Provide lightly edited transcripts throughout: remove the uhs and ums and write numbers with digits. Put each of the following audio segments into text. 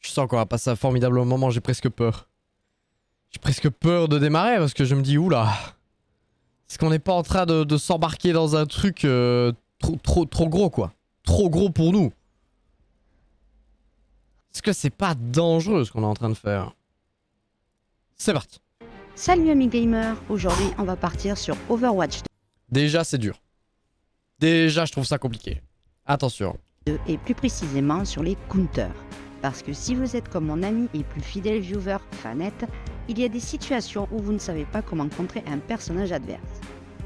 Je sens qu'on va passer un formidable moment, j'ai presque peur. J'ai presque peur de démarrer parce que je me dis, oula. Est-ce qu'on n'est pas en train de s'embarquer dans un truc trop gros, quoi. Trop gros pour nous. Est-ce que c'est pas dangereux ce qu'on est en train de faire? C'est parti. Salut amis gamers, aujourd'hui on va partir sur Overwatch Déjà c'est dur. Déjà je trouve ça compliqué. Attention. 2 et plus précisément sur les counters. Parce que si vous êtes comme mon ami et plus fidèle viewer Fanette, il y a des situations où vous ne savez pas comment contrer un personnage adverse.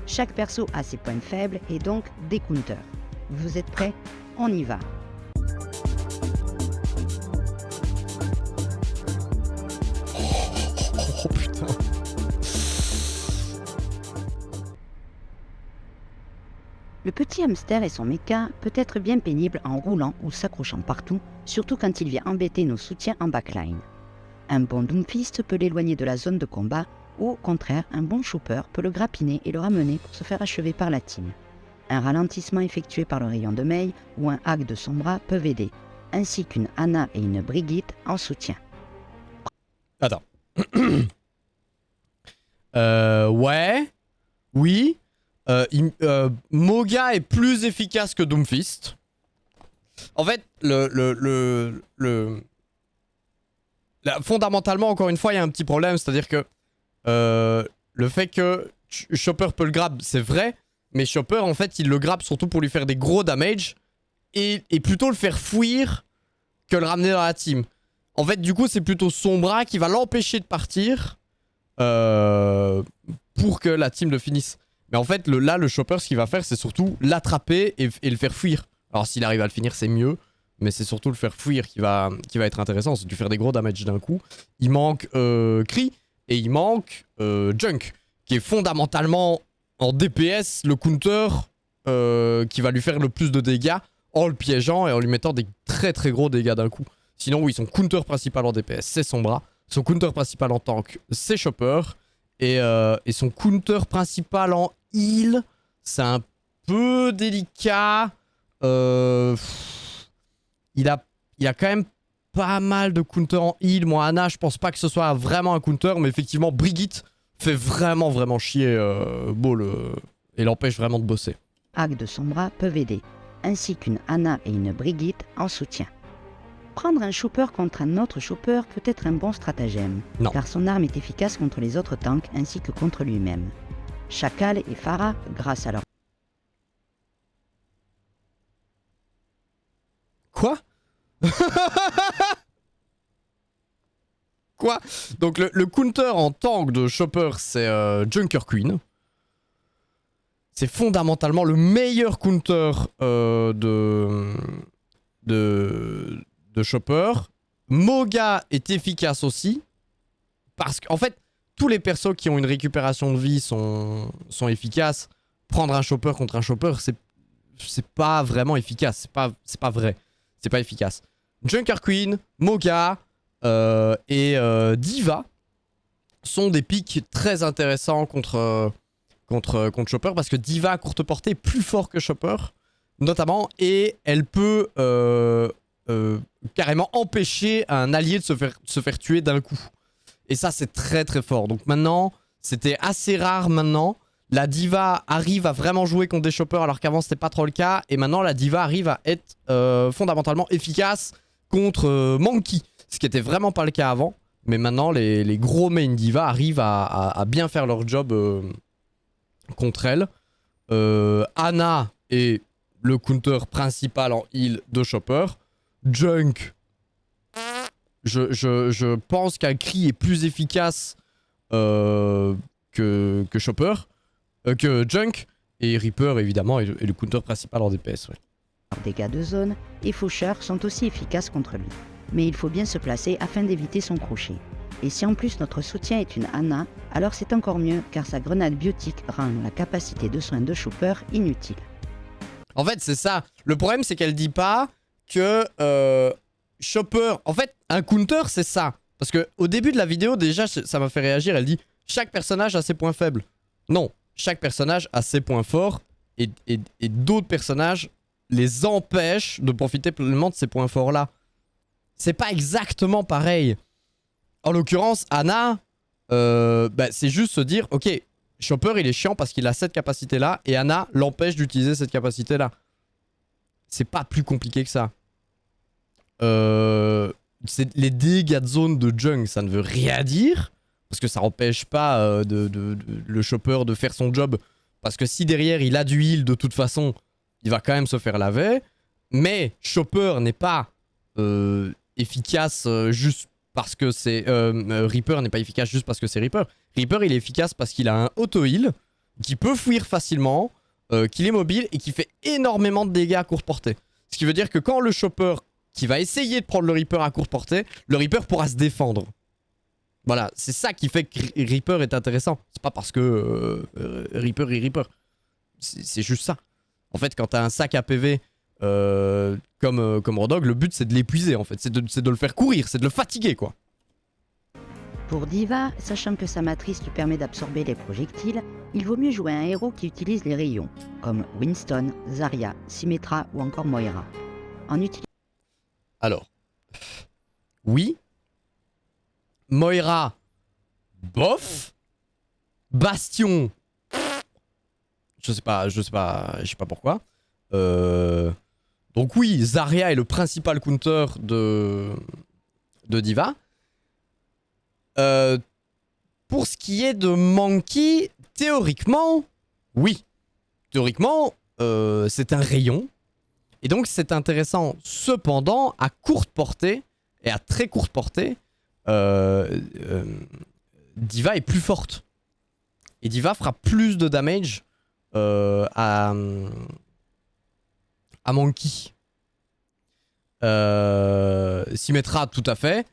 Chaque perso a ses points faibles et donc des counters. Vous êtes prêts? On y va. Oh putain. Le petit hamster et son mecha peut être bien pénible en roulant ou s'accrochant partout, surtout quand il vient embêter nos soutiens en backline. Un bon Doomfist peut l'éloigner de la zone de combat, ou au contraire, un bon Chopper peut le grappiner et le ramener pour se faire achever par la team. Un ralentissement effectué par le rayon de Mei ou un hack de son bras peuvent aider, ainsi qu'une Ana et une Brigitte en soutien. Attends. Ouais. Oui. Moga est plus efficace que Doomfist. En fait, fondamentalement, encore une fois, il y a un petit problème. C'est-à-dire que le fait que Chopper peut le grab, c'est vrai. Mais Chopper, en fait, il le grab surtout pour lui faire des gros damage. Et plutôt le faire fuir que le ramener dans la team. En fait, du coup, c'est plutôt son bras qui va l'empêcher de partir pour que la team le finisse. Mais en fait, là, le Chopper, ce qu'il va faire, c'est surtout l'attraper et le faire fuir. Alors, s'il arrive à le finir, c'est mieux. Mais c'est surtout le faire fuir qui va être intéressant. C'est de lui faire des gros damage d'un coup. Il manque Kree et il manque Junk, qui est fondamentalement en DPS le counter qui va lui faire le plus de dégâts en le piégeant et en lui mettant des très gros dégâts d'un coup. Sinon, oui, son counter principal en DPS, c'est son bras. Son counter principal en tank, c'est Chopper. Et son counter principal en heal, c'est un peu délicat. Il a quand même pas mal de counter en heal. Moi, Ana, je pense pas que ce soit vraiment un counter. Mais effectivement, Brigitte fait vraiment chier Ball et l'empêche vraiment de bosser. Hack de son bras peuvent aider, ainsi qu'une Ana et une Brigitte en soutien. Prendre un Chopper contre un autre Chopper peut être un bon stratagème, Non. car son arme est efficace contre les autres tanks ainsi que contre lui-même. Chacal et Pharah, grâce à leur... Quoi? Quoi? Donc le counter en tank de Chopper, c'est Junker Queen. C'est fondamentalement le meilleur counter de Chopper. Moga est efficace aussi. Parce qu'en fait, tous les persos qui ont une récupération de vie sont efficaces. Prendre un Chopper contre un Chopper, c'est pas vraiment efficace. C'est pas vrai. C'est pas efficace. Junker Queen, Moga et Diva sont des pics très intéressants contre Chopper. Parce que Diva à courte portée est plus fort que Chopper. Notamment. Et elle peut... carrément empêcher un allié de se faire tuer d'un coup. Et ça, c'est très fort. Donc maintenant, c'était assez rare maintenant. La Diva arrive à vraiment jouer contre des Choppers alors qu'avant, c'était pas trop le cas. Et maintenant, la Diva arrive à être fondamentalement efficace contre Monkey. Ce qui était vraiment pas le cas avant. Mais maintenant, les gros main Diva arrivent à bien faire leur job contre elle. Ana est le counter principal en heal de Chopper. Junk, je pense qu'un Kree est plus efficace que Chopper, que Junk, et Reaper évidemment est le counter principal en DPS. Ouais. dégâts de zone et Faucheur sont aussi efficaces contre lui. Mais il faut bien se placer afin d'éviter son crochet. Et si en plus notre soutien est une Ana, alors c'est encore mieux car sa grenade biotique rend la capacité de soin de Chopper inutile. En fait c'est ça, le problème c'est qu'elle dit pas que Chopper... En fait, un counter, c'est ça. Parce qu'au début de la vidéo, déjà, ça m'a fait réagir. Elle dit, chaque personnage a ses points faibles. Non, chaque personnage a ses points forts. Et d'autres personnages les empêchent de profiter pleinement de ces points forts-là. c'est pas exactement pareil. En l'occurrence, Ana, c'est juste se dire, ok, Chopper il est chiant parce qu'il a cette capacité-là et Ana l'empêche d'utiliser cette capacité-là. C'est pas plus compliqué que ça. Les dégâts de zone de Jung, ça ne veut rien dire. Parce que ça empêche pas le Chopper de faire son job. Parce que si derrière il a du heal de toute façon, il va quand même se faire laver. Mais Chopper n'est pas efficace juste parce que c'est... Reaper n'est pas efficace juste parce que c'est Reaper. Reaper il est efficace parce qu'il a un auto-heal, qui peut fuir facilement, qu'il est mobile et qui fait énormément de dégâts à courte portée. Ce qui veut dire que quand le Chopper qui va essayer de prendre le Reaper à courte portée, le Reaper pourra se défendre. Voilà, c'est ça qui fait que Reaper est intéressant. C'est pas parce que Reaper est Reaper. C'est juste ça. En fait, quand t'as un sac à PV comme Rodog, le but c'est de l'épuiser en fait. C'est de le faire courir, c'est de le fatiguer quoi. Pour D.Va, sachant que sa matrice lui permet d'absorber les projectiles, il vaut mieux jouer un héros qui utilise les rayons, comme Winston, Zarya, Symmetra ou encore Moira. En utilisant... Alors, oui. Moira, bof. Bastion, je sais pas pourquoi. Donc oui, Zarya est le principal counter de D.Va. Pour ce qui est de Monkey, théoriquement, oui. Théoriquement, c'est un rayon. Et donc c'est intéressant. Cependant, à courte portée, et à très courte portée, D.Va est plus forte. Et D.Va fera plus de damage à Monkey. Symmetra, tout à fait.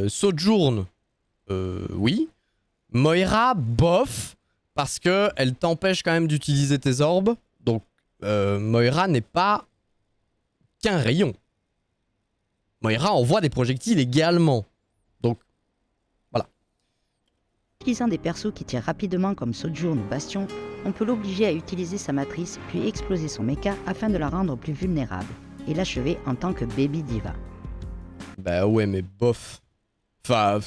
Sojourn, oui. Moira, bof. Parce que elle t'empêche quand même d'utiliser tes orbes. Donc, Moira n'est pas qu'un rayon. Moira envoie des projectiles également. Donc, voilà. En utilisant des persos qui tirent rapidement comme Sojourn ou Bastion, on peut l'obliger à utiliser sa matrice puis exploser son mecha afin de la rendre plus vulnérable et l'achever en tant que Baby D.Va. Bah ouais, mais bof. Enfin,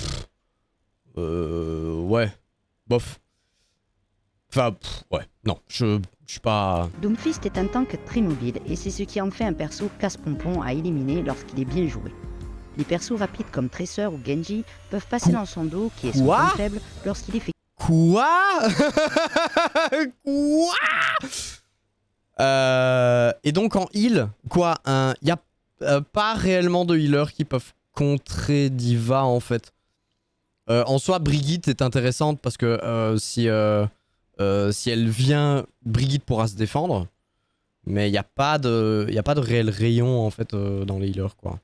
ouais, bof. Enfin, ouais, non, je suis pas... Doomfist est un tank très mobile et c'est ce qui en fait un perso casse-pompon à éliminer lorsqu'il est bien joué. Les persos rapides comme Tracer ou Genji peuvent passer dans son dos qui est son point faible lorsqu'il est fait... Quoi? Quoi? Et donc en heal, quoi, il y a pas réellement de healers qui peuvent contrer D.Va en fait. En soi, Brigitte est intéressante parce que si elle vient, Brigitte pourra se défendre. Mais il n'y a pas de réel rayon en fait dans les healers quoi.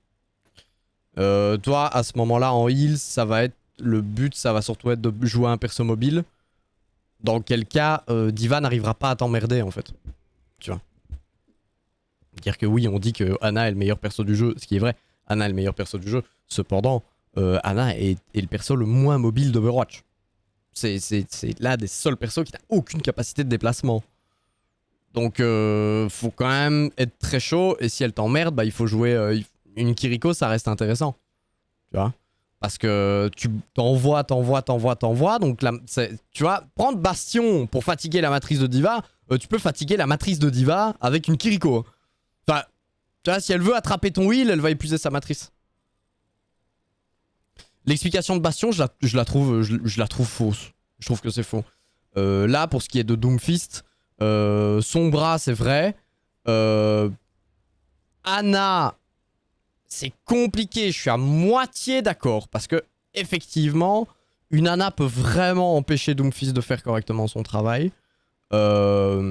Toi, à ce moment-là, en heal, ça va être le but, ça va surtout être de jouer un perso mobile. Dans quel cas, D.Va n'arrivera pas à t'emmerder en fait. Tu vois. Dire que oui, on dit que Ana est le meilleur perso du jeu, ce qui est vrai. Ana est le meilleur perso du jeu. Cependant, Ana est le perso le moins mobile d'Overwatch. C'est l'un des seuls persos qui n'a aucune capacité de déplacement. Donc, faut quand même être très chaud. Et si elle t'emmerde, bah, il faut jouer une Kiriko, ça reste intéressant. Tu vois. Parce que tu t'envoies. Donc, tu vois, prendre Bastion pour fatiguer la matrice de D.Va, tu peux fatiguer la matrice de D.Va avec une Kiriko. Enfin, tu vois, si elle veut attraper ton heal, elle va épuiser sa matrice. L'explication de Bastion, je la trouve fausse. Je trouve que c'est faux. Là, pour ce qui est de Doomfist, Sombra, c'est vrai. Ana, c'est compliqué. Je suis à moitié d'accord. Parce que, effectivement, une Ana peut vraiment empêcher Doomfist de faire correctement son travail. Par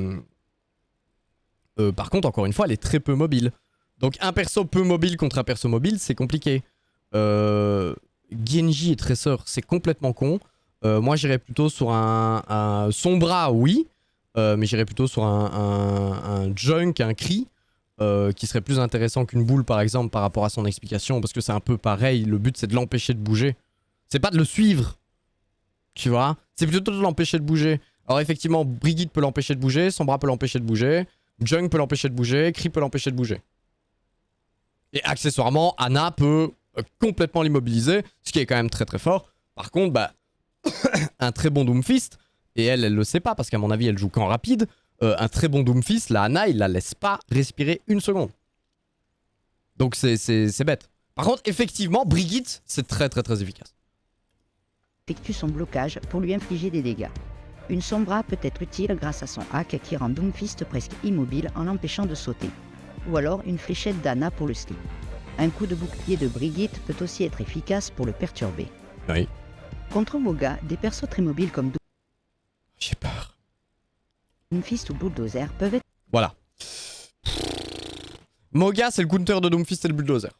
contre, encore une fois, elle est très peu mobile. Donc, un perso peu mobile contre un perso mobile, c'est compliqué. Genji et Tracer, c'est complètement con. Moi, j'irais plutôt sur un Sombra, oui. Mais j'irais plutôt sur un Junk, un Cri, qui serait plus intéressant qu'une boule, par exemple, par rapport à son explication. Parce que c'est un peu pareil. Le but, c'est de l'empêcher de bouger. C'est pas de le suivre. Tu vois? C'est plutôt de l'empêcher de bouger. Alors, effectivement, Brigitte peut l'empêcher de bouger. Sombra peut l'empêcher de bouger. Junk peut l'empêcher de bouger. Cri peut l'empêcher de bouger. Et accessoirement, Ana peut complètement l'immobiliser, ce qui est quand même très très fort. Par contre, bah, un très bon Doomfist, et elle le sait pas parce qu'à mon avis elle joue qu'en rapide, un très bon Doomfist, la Ana il la laisse pas respirer une seconde. Donc c'est bête. Par contre, effectivement, Brigitte, c'est très très très efficace. Effectue son blocage pour lui infliger des dégâts. Une Sombra peut être utile grâce à son hack qui rend Doomfist presque immobile en l'empêchant de sauter. Ou alors une fléchette d'Ana pour le slip. Un coup de bouclier de Brigitte peut aussi être efficace pour le perturber. Oui. Contre Moga, des persos très mobiles comme J'ai peur. Doomfist ou Bulldozer peuvent être Voilà. Moga, c'est le counter de Doomfist et le Bulldozer.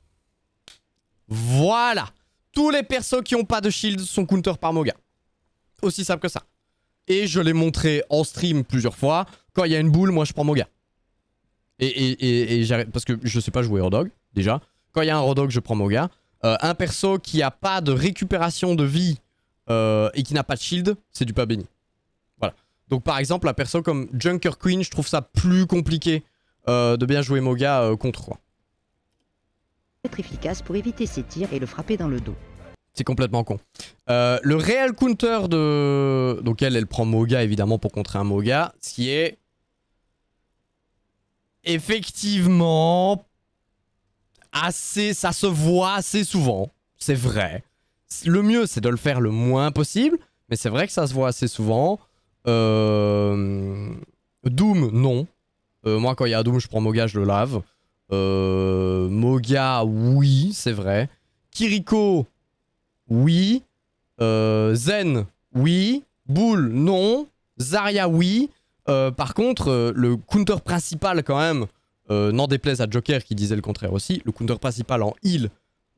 Voilà. Tous les persos qui ont pas de shield sont counter par Moga. Aussi simple que ça. Et je l'ai montré en stream plusieurs fois. Quand il y a une boule, moi je prends Moga. Et j'arrête parce que je sais pas jouer Rodog, déjà. Quand il y a un Rodog, je prends Moga. Un perso qui a pas de récupération de vie et qui n'a pas de shield, c'est du pas béni. Voilà. Donc par exemple, un perso comme Junker Queen, je trouve ça plus compliqué de bien jouer Moga contre quoi. efficaces pour éviter ses tirs et le frapper dans le dos. C'est complètement con. Le réel counter de... Donc elle prend Moga évidemment pour contrer un Moga. Ce qui est... Effectivement... Assez... Ça se voit assez souvent. C'est vrai. Le mieux c'est de le faire le moins possible. Mais c'est vrai que ça se voit assez souvent. Doom, non. Moi quand il y a Doom je prends Moga, je le lave. Moga, oui, c'est vrai. Kiriko... Oui. Zen, oui. Bull, non. Zarya, oui. Par contre, le counter principal quand même, n'en déplaise à Joker qui disait le contraire aussi, le counter principal en heal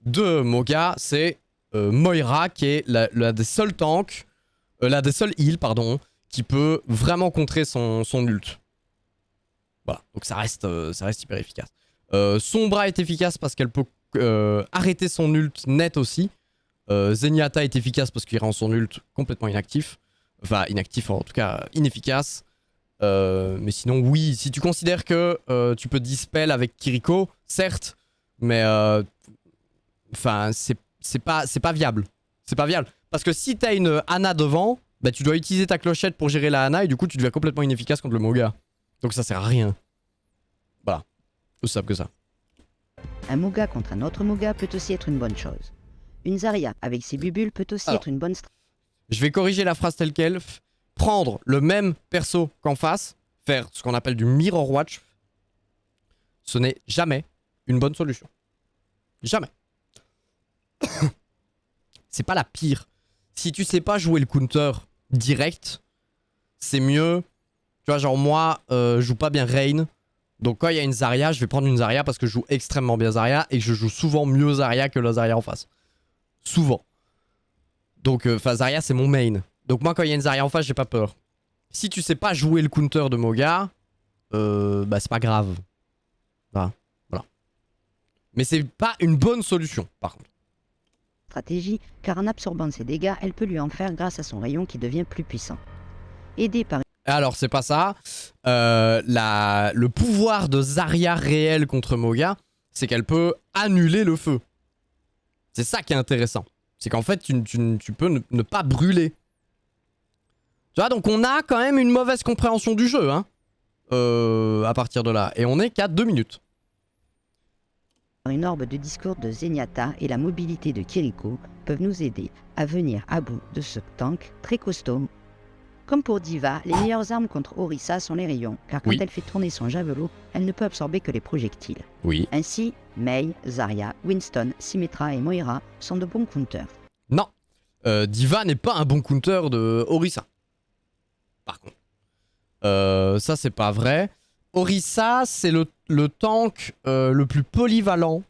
de Moga, c'est Moira qui est la des seuls tanks, la des seuls heals, pardon, qui peut vraiment contrer son ult. Voilà, donc ça reste hyper efficace. Sombra est efficace parce qu'elle peut arrêter son ult net aussi. Zenyatta est efficace parce qu'il rend son ult complètement inactif. Enfin, inactif en tout cas inefficace. Mais sinon, oui, si tu considères que tu peux dispel avec Kiriko, certes, mais enfin, c'est pas viable. C'est pas viable. Parce que si t'as une Ana devant, bah, tu dois utiliser ta clochette pour gérer la Ana et du coup, tu deviens complètement inefficace contre le Moga. Donc ça sert à rien. Voilà. Aussi simple que ça. Un Moga contre un autre Moga peut aussi être une bonne chose. Une Zarya avec ses bubules peut aussi être une bonne stratégie. Je vais corriger la phrase telle quelle. Prendre le même perso qu'en face, faire ce qu'on appelle du mirror watch, ce n'est jamais une bonne solution. Jamais. C'est pas la pire. Si tu sais pas jouer le counter direct, c'est mieux. Tu vois, genre moi, je joue pas bien Rain. Donc quand il y a une Zarya, je vais prendre une Zarya parce que je joue extrêmement bien Zarya et que je joue souvent mieux Zarya que la Zarya en face. Souvent. Donc Zarya c'est mon main. Donc moi quand il y a une Zarya en face j'ai pas peur. Si tu sais pas jouer le counter de Moga, bah c'est pas grave. Voilà. Mais c'est pas une bonne solution par contre. Stratégie, car en absorbant ses dégâts, elle peut lui en faire grâce à son rayon qui devient plus puissant. Aidé par Alors c'est pas ça. Le pouvoir de Zarya réel contre Moga, c'est qu'elle peut annuler le feu. C'est ça qui est intéressant. C'est qu'en fait, tu peux ne pas brûler. Tu vois, donc on a quand même une mauvaise compréhension du jeu, hein. À partir de là. Et on est qu'à 2 minutes. une orbe de discours de Zenyatta et la mobilité de Kiriko peuvent nous aider à venir à bout de ce tank très costaud. Comme pour Diva, les meilleures armes contre Orisa sont les rayons, car quand elle fait tourner son javelot, elle ne peut absorber que les projectiles. Oui. Ainsi, Mei, Zarya, Winston, Symmetra et Moira sont de bons counters. Non. Diva n'est pas un bon counter de Orisa. Par contre. Ça, c'est pas vrai. Orisa, c'est le tank le plus polyvalent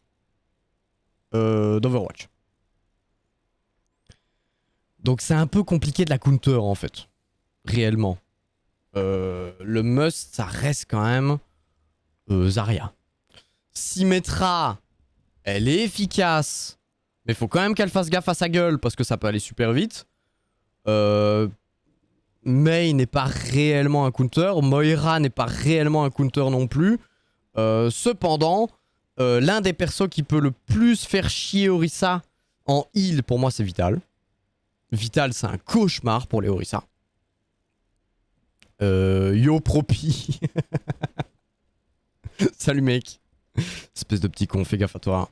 d'Overwatch. Donc c'est un peu compliqué de la counter en fait. Réellement. Le must, ça reste quand même Zarya. Symmetra, elle est efficace. Mais faut quand même qu'elle fasse gaffe à sa gueule parce que ça peut aller super vite. Mei n'est pas réellement un counter. Moira n'est pas réellement un counter non plus. Cependant, l'un des persos qui peut le plus faire chier Orisa en heal, pour moi, c'est Vital. Vital, c'est un cauchemar pour les Orisa. Yo, Propi. Salut, mec. Espèce de petit con, fais gaffe à toi.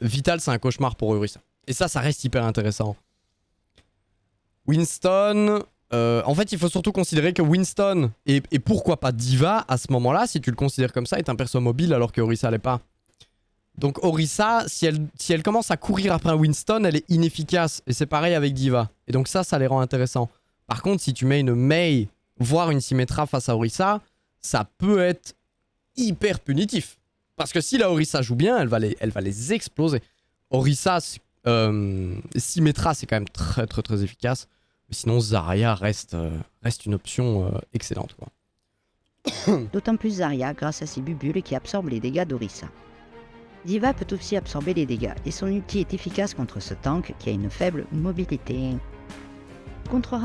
Vital, c'est un cauchemar pour Orisa. Et ça reste hyper intéressant. Winston... en fait, il faut surtout considérer que Winston, et pourquoi pas Diva, à ce moment-là, si tu le considères comme ça, est un perso mobile alors que Orisa l'est pas. Donc Orisa, si elle commence à courir après un Winston, elle est inefficace. Et c'est pareil avec Diva. Et donc ça les rend intéressants. Par contre, si tu mets une Mei, voire une Symmetra face à Orisa, ça peut être hyper punitif. Parce que si la Orisa joue bien, elle va les exploser. Orisa, Symmetra, c'est quand même très très très efficace. Mais sinon, Zarya reste une option excellente, quoi. D'autant plus Zarya grâce à ses bubules qui absorbent les dégâts d'Orisa. Diva peut aussi absorber les dégâts et son ulti est efficace contre ce tank qui a une faible mobilité. Contre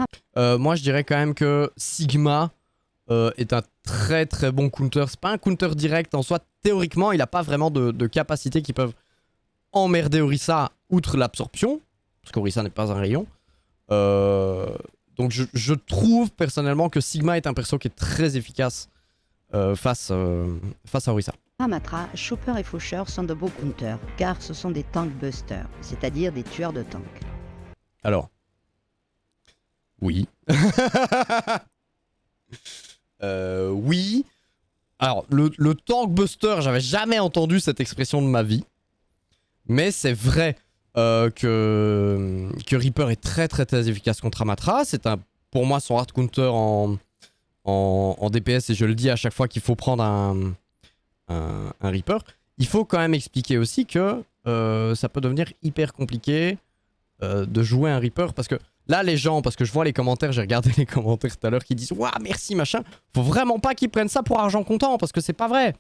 moi je dirais quand même que Sigma est un très très bon counter. C'est pas un counter direct en soi. Théoriquement, il a pas vraiment de capacités qui peuvent emmerder Orisa outre l'absorption. Parce qu'Orisa n'est pas un rayon. Donc je trouve personnellement que Sigma est un perso qui est très efficace face à Orisa. Ramattra, Chopper et Faucheur sont de beaux counters, car ce sont des tank busters, c'est-à-dire des tueurs de tanks. Alors. Oui. Oui. Alors, le tank buster, j'avais jamais entendu cette expression de ma vie. Mais c'est vrai que Reaper est très très très efficace contre Ramattra. C'est pour moi son hard counter en DPS, et je le dis à chaque fois qu'il faut prendre un Reaper. Il faut quand même expliquer aussi que ça peut devenir hyper compliqué de jouer un Reaper, parce que là les gens, parce que je vois les commentaires, j'ai regardé les commentaires tout à l'heure qui disent waouh merci machin, faut vraiment pas qu'ils prennent ça pour argent comptant, parce que c'est pas vrai.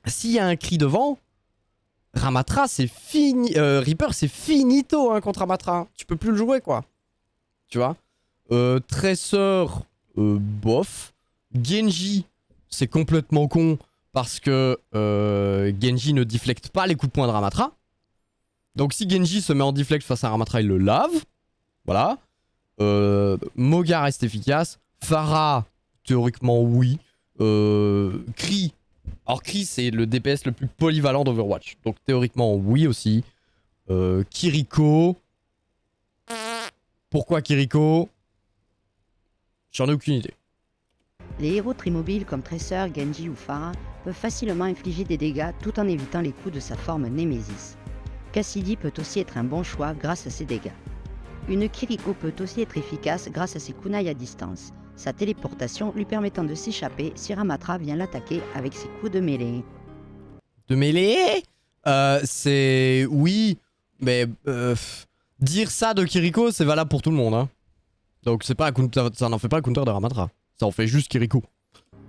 S'il y a un cri devant, Ramattra c'est fini, Reaper c'est finito hein, contre Ramattra, tu peux plus le jouer quoi, tu vois. Tracer, bof. Genji, c'est complètement con parce que Genji ne deflecte pas les coups de poing de Ramattra. Donc si Genji se met en deflect face à Ramattra, il le lave. Voilà. Moga reste efficace. Pharah, théoriquement oui. Kree. Alors Kree, c'est le DPS le plus polyvalent d'Overwatch. Donc théoriquement oui aussi. Kiriko. Pourquoi Kiriko? J'en ai aucune idée. Les héros trimobiles comme Tracer, Genji ou Pharah peuvent facilement infliger des dégâts tout en évitant les coups de sa forme Némésis. Cassidy peut aussi être un bon choix grâce à ses dégâts. Une Kiriko peut aussi être efficace grâce à ses kunai à distance, sa téléportation lui permettant de s'échapper si Ramattra vient l'attaquer avec ses coups de mêlée. De mêlée c'est... Oui, mais... dire ça de Kiriko, c'est valable pour tout le monde. Hein. Donc c'est pas un counter... ça n'en fait pas un counter de Ramattra. Ça en fait juste Kiriko.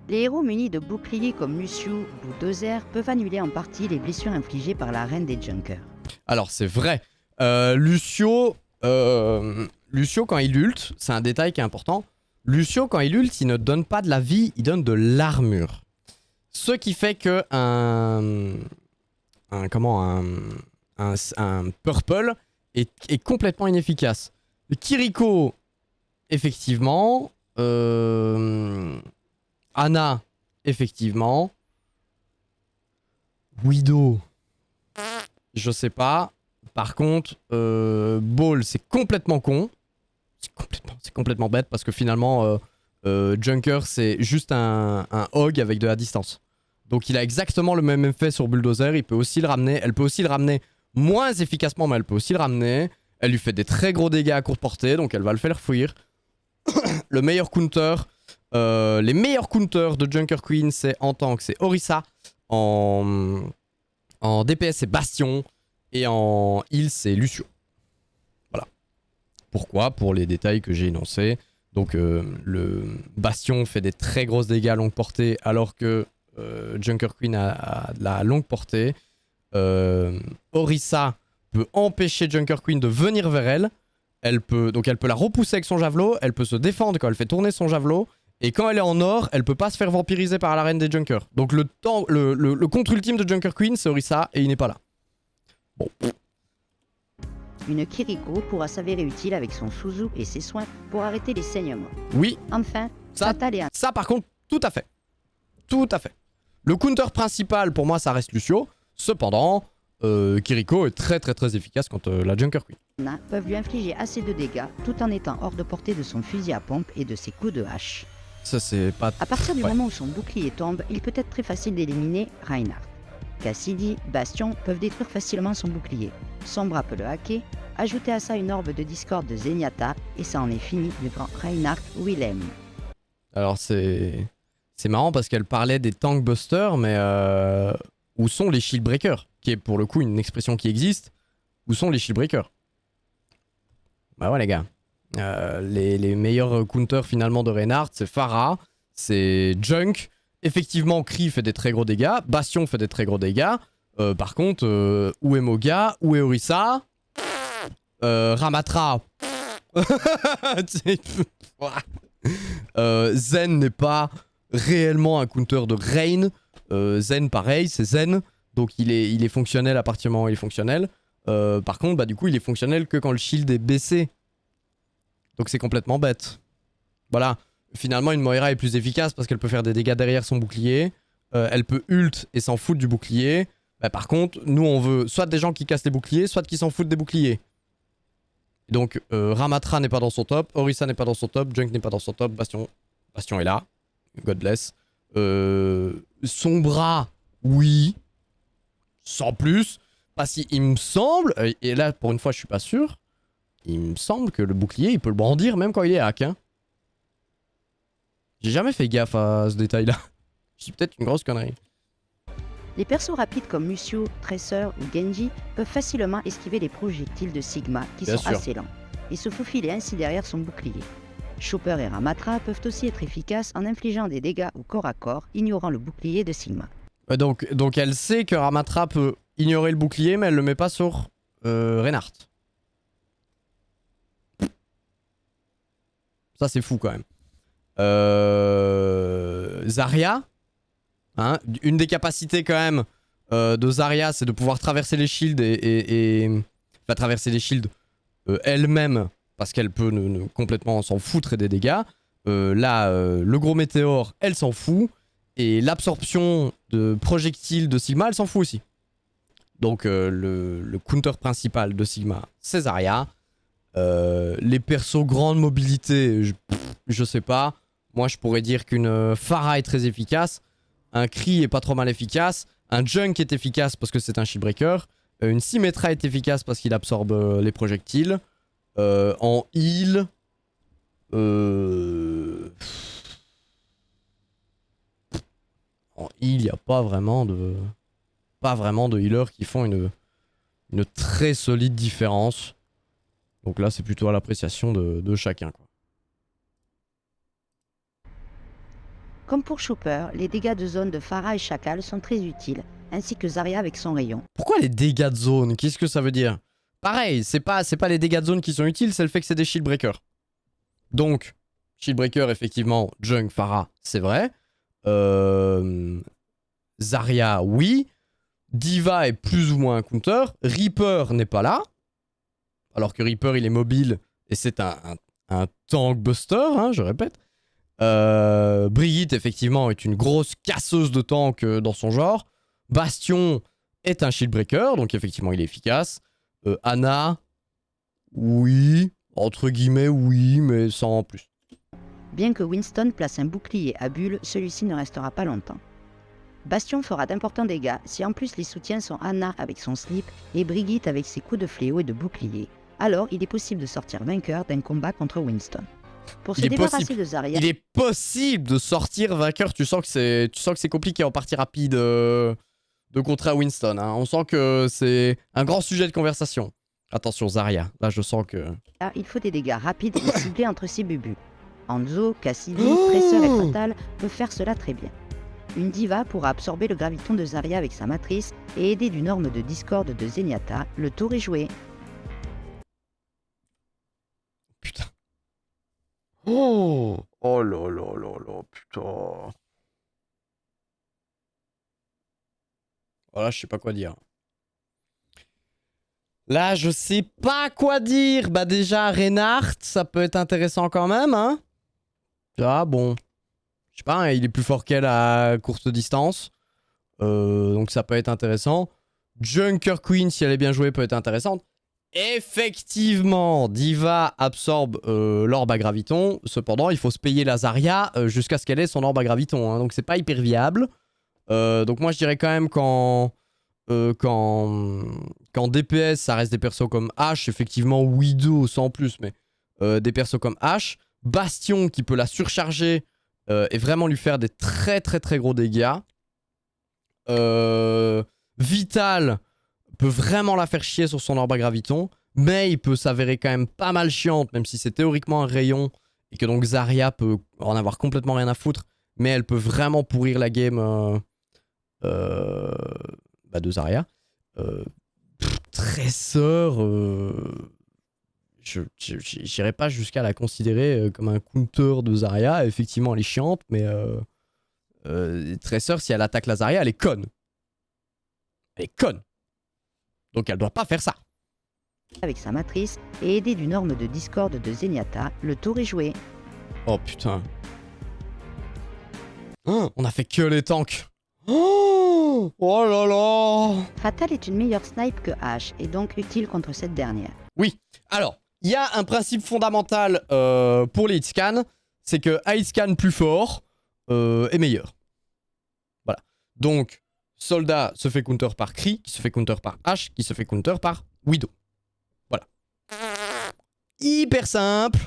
Les héros munis de boucliers comme Lucio ou Dozer peuvent annuler en partie les blessures infligées par la reine des Junkers. Alors c'est vrai. Lucio, quand il ult, c'est un détail qui est important. Lucio, quand il ult, il ne donne pas de la vie, il donne de l'armure. Ce qui fait que un purple est complètement inefficace. Le Kiriko, effectivement. Ana, effectivement. Widow, je sais pas. Par contre, Ball, c'est complètement con. C'est complètement bête parce que finalement, Junker, c'est juste un hog avec de la distance. Donc il a exactement le même effet sur Bulldozer. Il peut aussi le ramener. Elle peut aussi le ramener moins efficacement, mais elle peut aussi le ramener. Elle lui fait des très gros dégâts à courte portée, donc elle va le faire fuir. Le meilleur counter, les meilleurs counters de Junker Queen, c'est en tank, c'est Orisa. En DPS, c'est Bastion. Et en heal, c'est Lucio. Voilà. Pourquoi? Pour les détails que j'ai énoncés. Donc, le Bastion fait des très grosses dégâts à longue portée, alors que Junker Queen a de la longue portée. Orisa peut empêcher Junker Queen de venir vers elle. Donc elle peut la repousser avec son javelot, elle peut se défendre quand elle fait tourner son javelot, Et quand elle est en or, elle peut pas se faire vampiriser par la reine des Junkers. Donc le contre ultime de Junker Queen, c'est Orisa et il n'est pas là. Bon. Une Kiriko pourra s'avérer utile avec son Suzu et ses soins pour arrêter les saignements. Oui, Enfin, ça, Fatal et ça par contre, tout à fait. Tout à fait. Le counter principal, pour moi, ça reste Lucio. Cependant, Kiriko est très très très efficace contre la Junker Queen. Anna peuvent lui infliger assez de dégâts tout en étant hors de portée de son fusil à pompe et de ses coups de hache. Ça, c'est pas... À partir du Ouais. moment où son bouclier tombe, il peut être très facile d'éliminer Reinhardt. Cassidy, Bastion peuvent détruire facilement son bouclier. Sombra peut le hacker. Ajoutez à ça une orbe de discorde de Zenyatta et ça en est fini du grand Reinhardt Willem. Alors, c'est marrant parce qu'elle parlait des tank busters, mais où sont les shield breakers? Qui est pour le coup une expression qui existe. Où sont les shield breakers? Bah ouais les gars. Les meilleurs counters finalement de Reinhardt, c'est Pharah, c'est Junk. Effectivement, Kree fait des très gros dégâts. Bastion fait des très gros dégâts. Par contre, où est Moga? Où est Orisa? Ramatra. Zen n'est pas réellement un counter de Rain. Zen pareil, c'est Zen. Donc il est fonctionnel à partir du moment où il est fonctionnel. Par contre, bah, du coup, il est fonctionnel que quand le shield est baissé. Donc c'est complètement bête. Voilà. Finalement, une Moira est plus efficace parce qu'elle peut faire des dégâts derrière son bouclier. Elle peut ult et s'en foutre du bouclier. Bah, par contre, nous, on veut soit des gens qui cassent les boucliers, soit qui s'en foutent des boucliers. Donc, Ramatra n'est pas dans son top, Orisa n'est pas dans son top, Junk n'est pas dans son top, Bastion est là. God bless. Sombra, oui. Sans plus. Parce qu'il me semble, et là, pour une fois, je suis pas sûr, il me semble que le bouclier, il peut le brandir même quand il est hack. Hein. J'ai jamais fait gaffe à ce détail-là. Je dis peut-être une grosse connerie. Les persos rapides comme Lucio, Tracer ou Genji peuvent facilement esquiver les projectiles de Sigma qui Bien sont sûr. assez lents et se faufiler ainsi derrière son bouclier. Chopper et Ramatra peuvent aussi être efficaces en infligeant des dégâts au corps à corps, ignorant le bouclier de Sigma. Donc elle sait que Ramatra peut ignorer le bouclier, mais elle le met pas sur Reinhardt. Ça c'est fou quand même. Zarya, hein, une des capacités quand même de Zarya, c'est de pouvoir traverser les shields enfin, traverser les shields elle-même, parce qu'elle peut complètement s'en foutre des dégâts. Là, le gros météore, elle s'en fout. Et l'absorption de projectiles de Sigma, elle s'en fout aussi. Donc le counter principal de Sigma, c'est Zarya. Les persos grande mobilité, je sais pas. Moi, je pourrais dire qu'une Pharah est très efficace. Un Kree est pas trop mal efficace. Un Junk est efficace parce que c'est un shieldbreaker. Une Symmetra est efficace parce qu'il absorbe les projectiles. En heal... En heal, il n'y a pas vraiment de healers qui font une très solide différence. Donc là, c'est plutôt à l'appréciation de chacun, quoi. Comme pour Chopper, les dégâts de zone de Pharah et Chacal sont très utiles, ainsi que Zarya avec son rayon. Pourquoi les dégâts de zone? Qu'est-ce que ça veut dire? Pareil, c'est pas les dégâts de zone qui sont utiles, c'est le fait que c'est des shield breakers. Donc, shield breaker, effectivement, Junk, Pharah, c'est vrai. Zarya, oui. Diva est plus ou moins un counter. Reaper n'est pas là. Alors que Reaper, il est mobile et c'est un tank buster, hein, je répète. Brigitte, effectivement, est une grosse casseuse de tank dans son genre. Bastion est un shield breaker, donc effectivement, il est efficace. Anna, oui. Entre guillemets, oui, mais sans plus. Bien que Winston place un bouclier à bulle, celui-ci ne restera pas longtemps. Bastion fera d'importants dégâts si en plus les soutiens sont Anna avec son slip et Brigitte avec ses coups de fléau et de bouclier. Alors il est possible de sortir vainqueur d'un combat contre Winston. Pour se débarrasser de Zarya... Il est possible de sortir vainqueur, tu sens que c'est compliqué en partie rapide de contrer à Winston. Hein. On sent que c'est un grand sujet de conversation. Attention Zarya, là je sens que... Là, il faut des dégâts rapides et ciblés entre ses bubus. Hanzo, Cassidy, Tracer et Fatal peuvent faire cela très bien. Une diva pourra absorber le graviton de Zarya avec sa matrice et aider d'une orme de discorde de Zenyatta. Le tour est joué. Putain. Oh là là là là. Voilà, je sais pas quoi dire. Là, je sais pas quoi dire. Bah déjà, Reinhardt, ça peut être intéressant quand même, hein. Ah bon. Je sais pas, hein, il est plus fort qu'elle à courte distance. Donc ça peut être intéressant. Junker Queen, si elle est bien jouée, peut être intéressante. Effectivement, Diva absorbe l'orbe à graviton. Cependant, il faut se payer la Zarya jusqu'à ce qu'elle ait son orbe à graviton. Hein, donc c'est pas hyper viable. Donc moi je dirais quand même qu'en DPS, ça reste des persos comme Ashe, effectivement Widow sans plus, mais des persos comme Ashe. Bastion qui peut la surcharger et vraiment lui faire des très très très gros dégâts. Vital peut vraiment la faire chier sur son orbe à graviton, mais il peut s'avérer quand même pas mal chiante, même si c'est théoriquement un rayon, et que donc Zarya peut en avoir complètement rien à foutre, mais elle peut vraiment pourrir la game de Zarya. Tresseur, j'irais pas jusqu'à la considérer comme un counter de Zarya. Effectivement, elle est chiante, mais Tresseur, si elle attaque la Zarya, elle est conne. Elle est conne. Donc elle doit pas faire ça. avec sa matrice et aidé d'une orme de discorde de Zenyatta, le tour est joué. Oh putain. Oh, on a fait que les tanks. Oh, oh là là. Fatal est une meilleure snipe que Ashe et donc utile contre cette dernière. Oui. Alors, il y a un principe fondamental pour les hitscans, c'est que un hitscan plus fort est meilleur. Voilà. Donc, Soldat se fait counter par Kree, qui se fait counter par Ashe, qui se fait counter par Widow. Voilà. Hyper simple.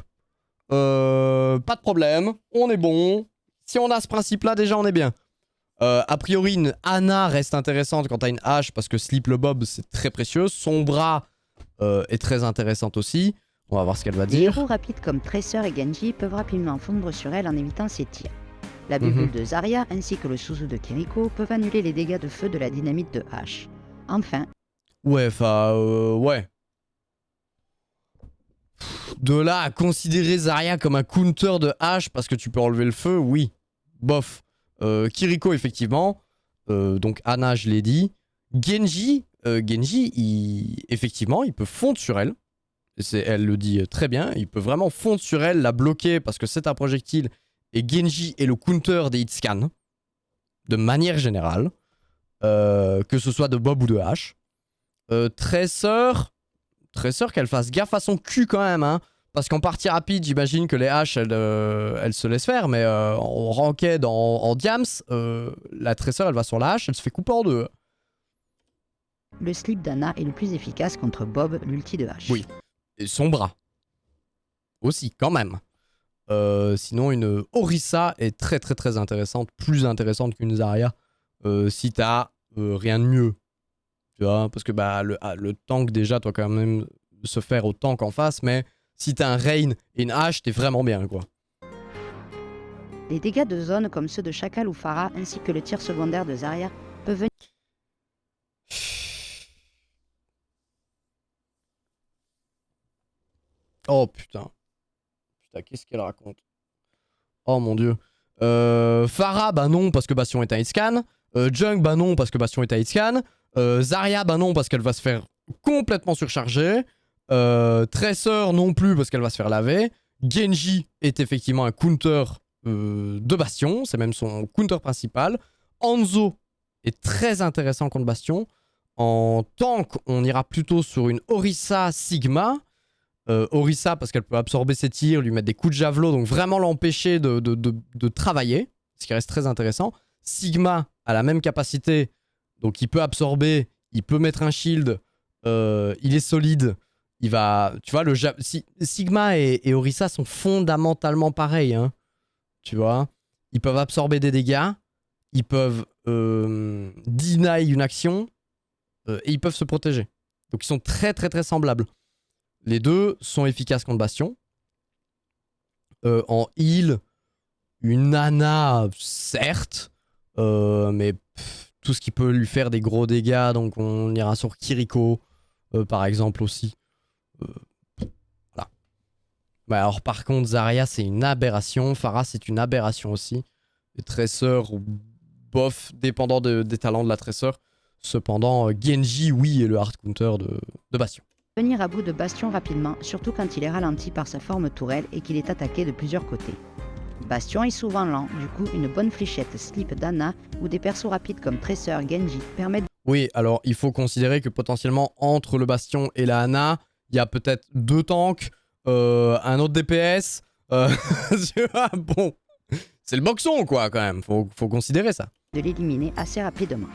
Pas de problème. On est bon. Si on a ce principe-là, déjà, on est bien. A priori, une Ana reste intéressante quand t'as une hache parce que Sleep le Bob, c'est très précieux. Son bras est très intéressante aussi. On va voir ce qu'elle va Les dire. héros rapides comme Tracer et Genji peuvent rapidement fondre sur elle en évitant ses tirs. La bubule de Zarya ainsi que le Suzu de Kiriko peuvent annuler les dégâts de feu de la dynamite de Ashe. Enfin, Ouais, enfin, ouais. De là à considérer Zarya comme un counter de hache parce que tu peux enlever le feu, oui. Bof. Kiriko, effectivement. Donc Ana, je l'ai dit. Genji, effectivement, il peut fondre sur elle. Elle le dit très bien. Il peut vraiment fondre sur elle, la bloquer parce que c'est un projectile. Et Genji est le counter des hitscans. De manière générale. Que ce soit de Bob ou de H. Tracer, qu'elle fasse gaffe à son cul quand même. Hein. Parce qu'en partie rapide, j'imagine que les haches, elles se laissent faire. Mais en ranked, en diams, la Tracer, elle va sur la hache, elle se fait couper en deux. le slip d'Anna est le plus efficace contre Bob, l'ulti de Ashe. Oui. Et son bras. Aussi, quand même. Sinon, une Orisa est très très très intéressante. Plus intéressante qu'une Zarya. Si t'as rien de mieux. Tu vois, parce que bah, le tank, déjà, doit quand même se faire au tank en face. Mais si t'as un Rain et une hache, t'es vraiment bien, quoi. Les dégâts de zone comme ceux de Chacal ou Pharah ainsi que le tir secondaire de Zarya peuvent venir Oh putain. Putain, qu'est-ce qu'elle raconte? Oh mon dieu. Pharah, bah non, parce que Bastion est un hitscan. Junk, bah non, parce que Bastion est un hitscan. Zarya, bah non, parce qu'elle va se faire complètement surcharger. Tracer, non plus, parce qu'elle va se faire laver. Genji est effectivement un counter de Bastion. C'est même son counter principal. Hanzo est très intéressant contre Bastion. En tank, on ira plutôt sur une Orisa Sigma. Orisa parce qu'elle peut absorber ses tirs, lui mettre des coups de javelot, donc vraiment l'empêcher de travailler, ce qui reste très intéressant. Sigma a la même capacité, donc il peut absorber, il peut mettre un shield, il est solide, il va... Tu vois, Sigma et Orisa sont fondamentalement pareils, hein, tu vois. Ils peuvent absorber des dégâts, ils peuvent deny une action, et ils peuvent se protéger. Donc ils sont très très très semblables. Les deux sont efficaces contre Bastion. En heal, une Nana, certes. Mais tout ce qui peut lui faire des gros dégâts. Donc on ira sur Kiriko, par exemple, aussi. Voilà. Bah, alors par contre, Zarya, c'est une aberration. Pharah, c'est une aberration aussi. Et Tracer, bof, dépendant des talents de la Tracer. Cependant, Genji, oui, est le hard counter de Bastion. Venir à bout de Bastion rapidement, surtout quand il est ralenti par sa forme tourelle et qu'il est attaqué de plusieurs côtés. Bastion est souvent lent, du coup une bonne fléchette slip d'Anna ou des persos rapides comme Tracer, Genji permettent... Oui, alors il faut considérer que potentiellement entre le Bastion et la Ana, il y a peut-être 2 tanks, un autre DPS, tu vois, bon, c'est le boxon quoi quand même, faut considérer ça. de l'éliminer assez rapidement.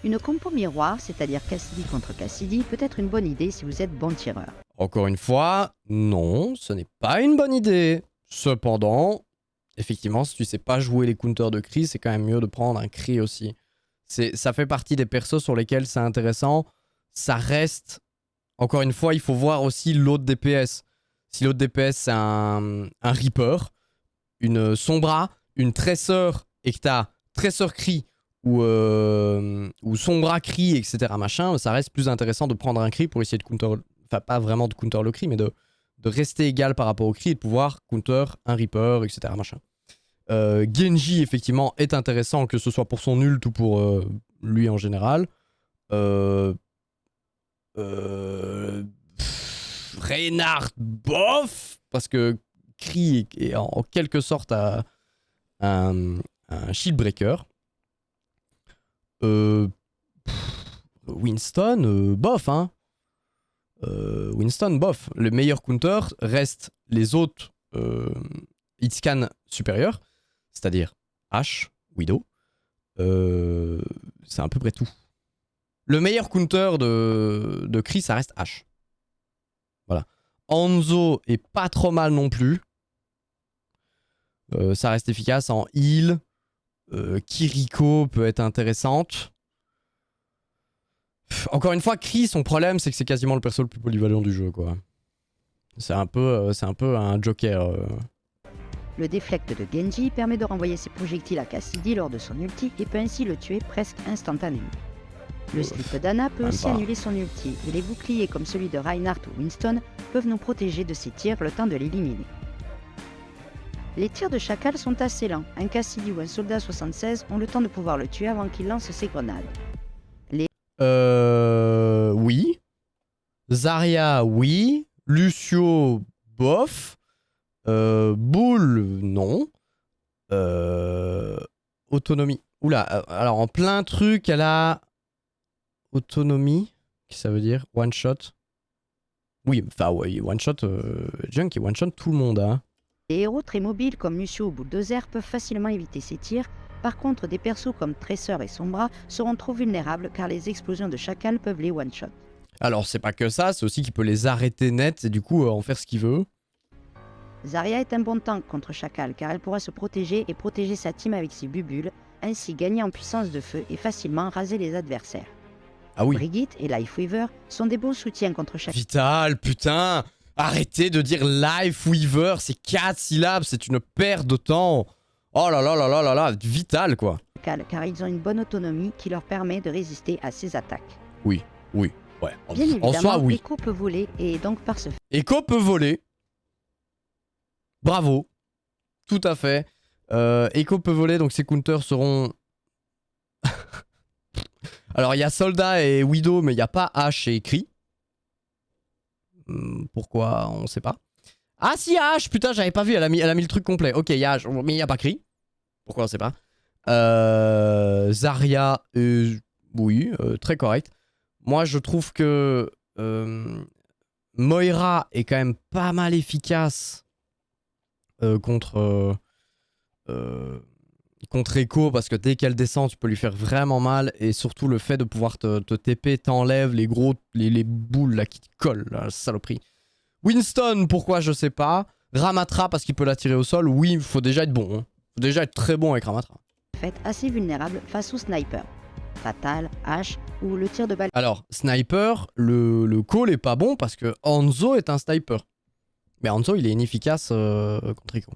Une compo miroir, c'est-à-dire Cassidy contre Cassidy, peut être une bonne idée si vous êtes bon tireur. Encore une fois, non, ce n'est pas une bonne idée. Cependant, effectivement, si tu sais pas jouer les counters de Kree, c'est quand même mieux de prendre un Kree aussi. Ça fait partie des persos sur lesquels c'est intéressant. Ça reste... Encore une fois, il faut voir aussi l'autre DPS. Si l'autre DPS, c'est un Reaper, une Sombra, une Tracer, et que t'as Tracer Kree ou Sombra Kree, etc. machin, ça reste plus intéressant de prendre un Kree pour essayer de counter... Enfin, pas vraiment de counter le Kree, mais de rester égal par rapport au Kree et de pouvoir counter un Reaper, etc. machin. Genji, effectivement, est intéressant, que ce soit pour son ult ou pour lui en général. Reinhardt, bof, parce que Kree est en quelque sorte un shield breaker. Winston, bof, hein. Winston, bof. Le meilleur counter reste les autres hitscan supérieurs, c'est-à-dire Ashe, Widow. C'est à peu près tout. Le meilleur counter de Kree, ça reste Ashe. Voilà. Hanzo est pas trop mal non plus. Ça reste efficace en heal. Kiriko peut être intéressante. Encore une fois, Kree, son problème, c'est que c'est quasiment le perso le plus polyvalent du jeu, quoi. C'est un peu un joker. Le déflect de Genji permet de renvoyer ses projectiles à Cassidy lors de son ulti et peut ainsi le tuer presque instantanément. Le slip d'Anna peut aussi annuler son ulti et les boucliers comme celui de Reinhardt ou Winston peuvent nous protéger de ses tirs le temps de l'éliminer. Les tirs de Chacal sont assez lents, un Cassidy ou un soldat 76 ont le temps de pouvoir le tuer avant qu'il lance ses grenades. Oui. Zarya, oui. Lucio, bof. Bull, non. Autonomie. Oula, alors en plein truc, elle a... Autonomie, qu'est-ce que ça veut dire? One shot. Oui, enfin, ouais, one shot, Junk, il one shot tout le monde, hein. Les héros très mobiles comme Lucio ou Bulldozer peuvent facilement éviter ces tirs. Par contre, des persos comme Tracer et Sombra seront trop vulnérables car les explosions de Chacal peuvent les one-shot. Alors, c'est pas que ça, c'est aussi qu'il peut les arrêter net et du coup en faire ce qu'il veut. Zarya est un bon tank contre Chacal car elle pourra se protéger et protéger sa team avec ses bubules, ainsi gagner en puissance de feu et facilement raser les adversaires. Ah oui. Brigitte et Lifeweaver sont des bons soutiens contre Chacal. Vital, putain! Arrêtez de dire Lifeweaver, c'est 4 syllabes, c'est une perte de temps. Oh là là là là là là, Vital quoi. Car ils ont une bonne autonomie qui leur permet de résister à ses attaques. Oui, oui, ouais. Bien évidemment, en soi, oui. Echo peut voler et donc par ce fait... Echo peut voler. Bravo. Tout à fait. Echo peut voler, donc ses counters seront... Alors, il y a Soldat et Widow, mais il n'y a pas Ashe et Kree. Pourquoi? On sait pas. Ah si, Ashe, putain, j'avais pas vu, elle a mis le truc complet. Ok, il y a Ashe, mais il n'y a pas Kree. Pourquoi on sait pas. Zarya, oui, très correct. Moi, je trouve que Moira est quand même pas mal efficace contre Echo, parce que dès qu'elle descend, tu peux lui faire vraiment mal. Et surtout, le fait de pouvoir te TP t'enlève les boules là, qui te collent, là, la saloperie. Winston, pourquoi je sais pas. Ramatra, parce qu'il peut la tirer au sol. Oui, il faut déjà être bon. Hein. Faut déjà être très bon avec Ramatra. Fait assez vulnérable face au sniper. Fatal, Ashe ou le tir de balle. Alors, sniper, le call est pas bon parce que Hanzo est un sniper. Mais Hanzo, il est inefficace contre Echo.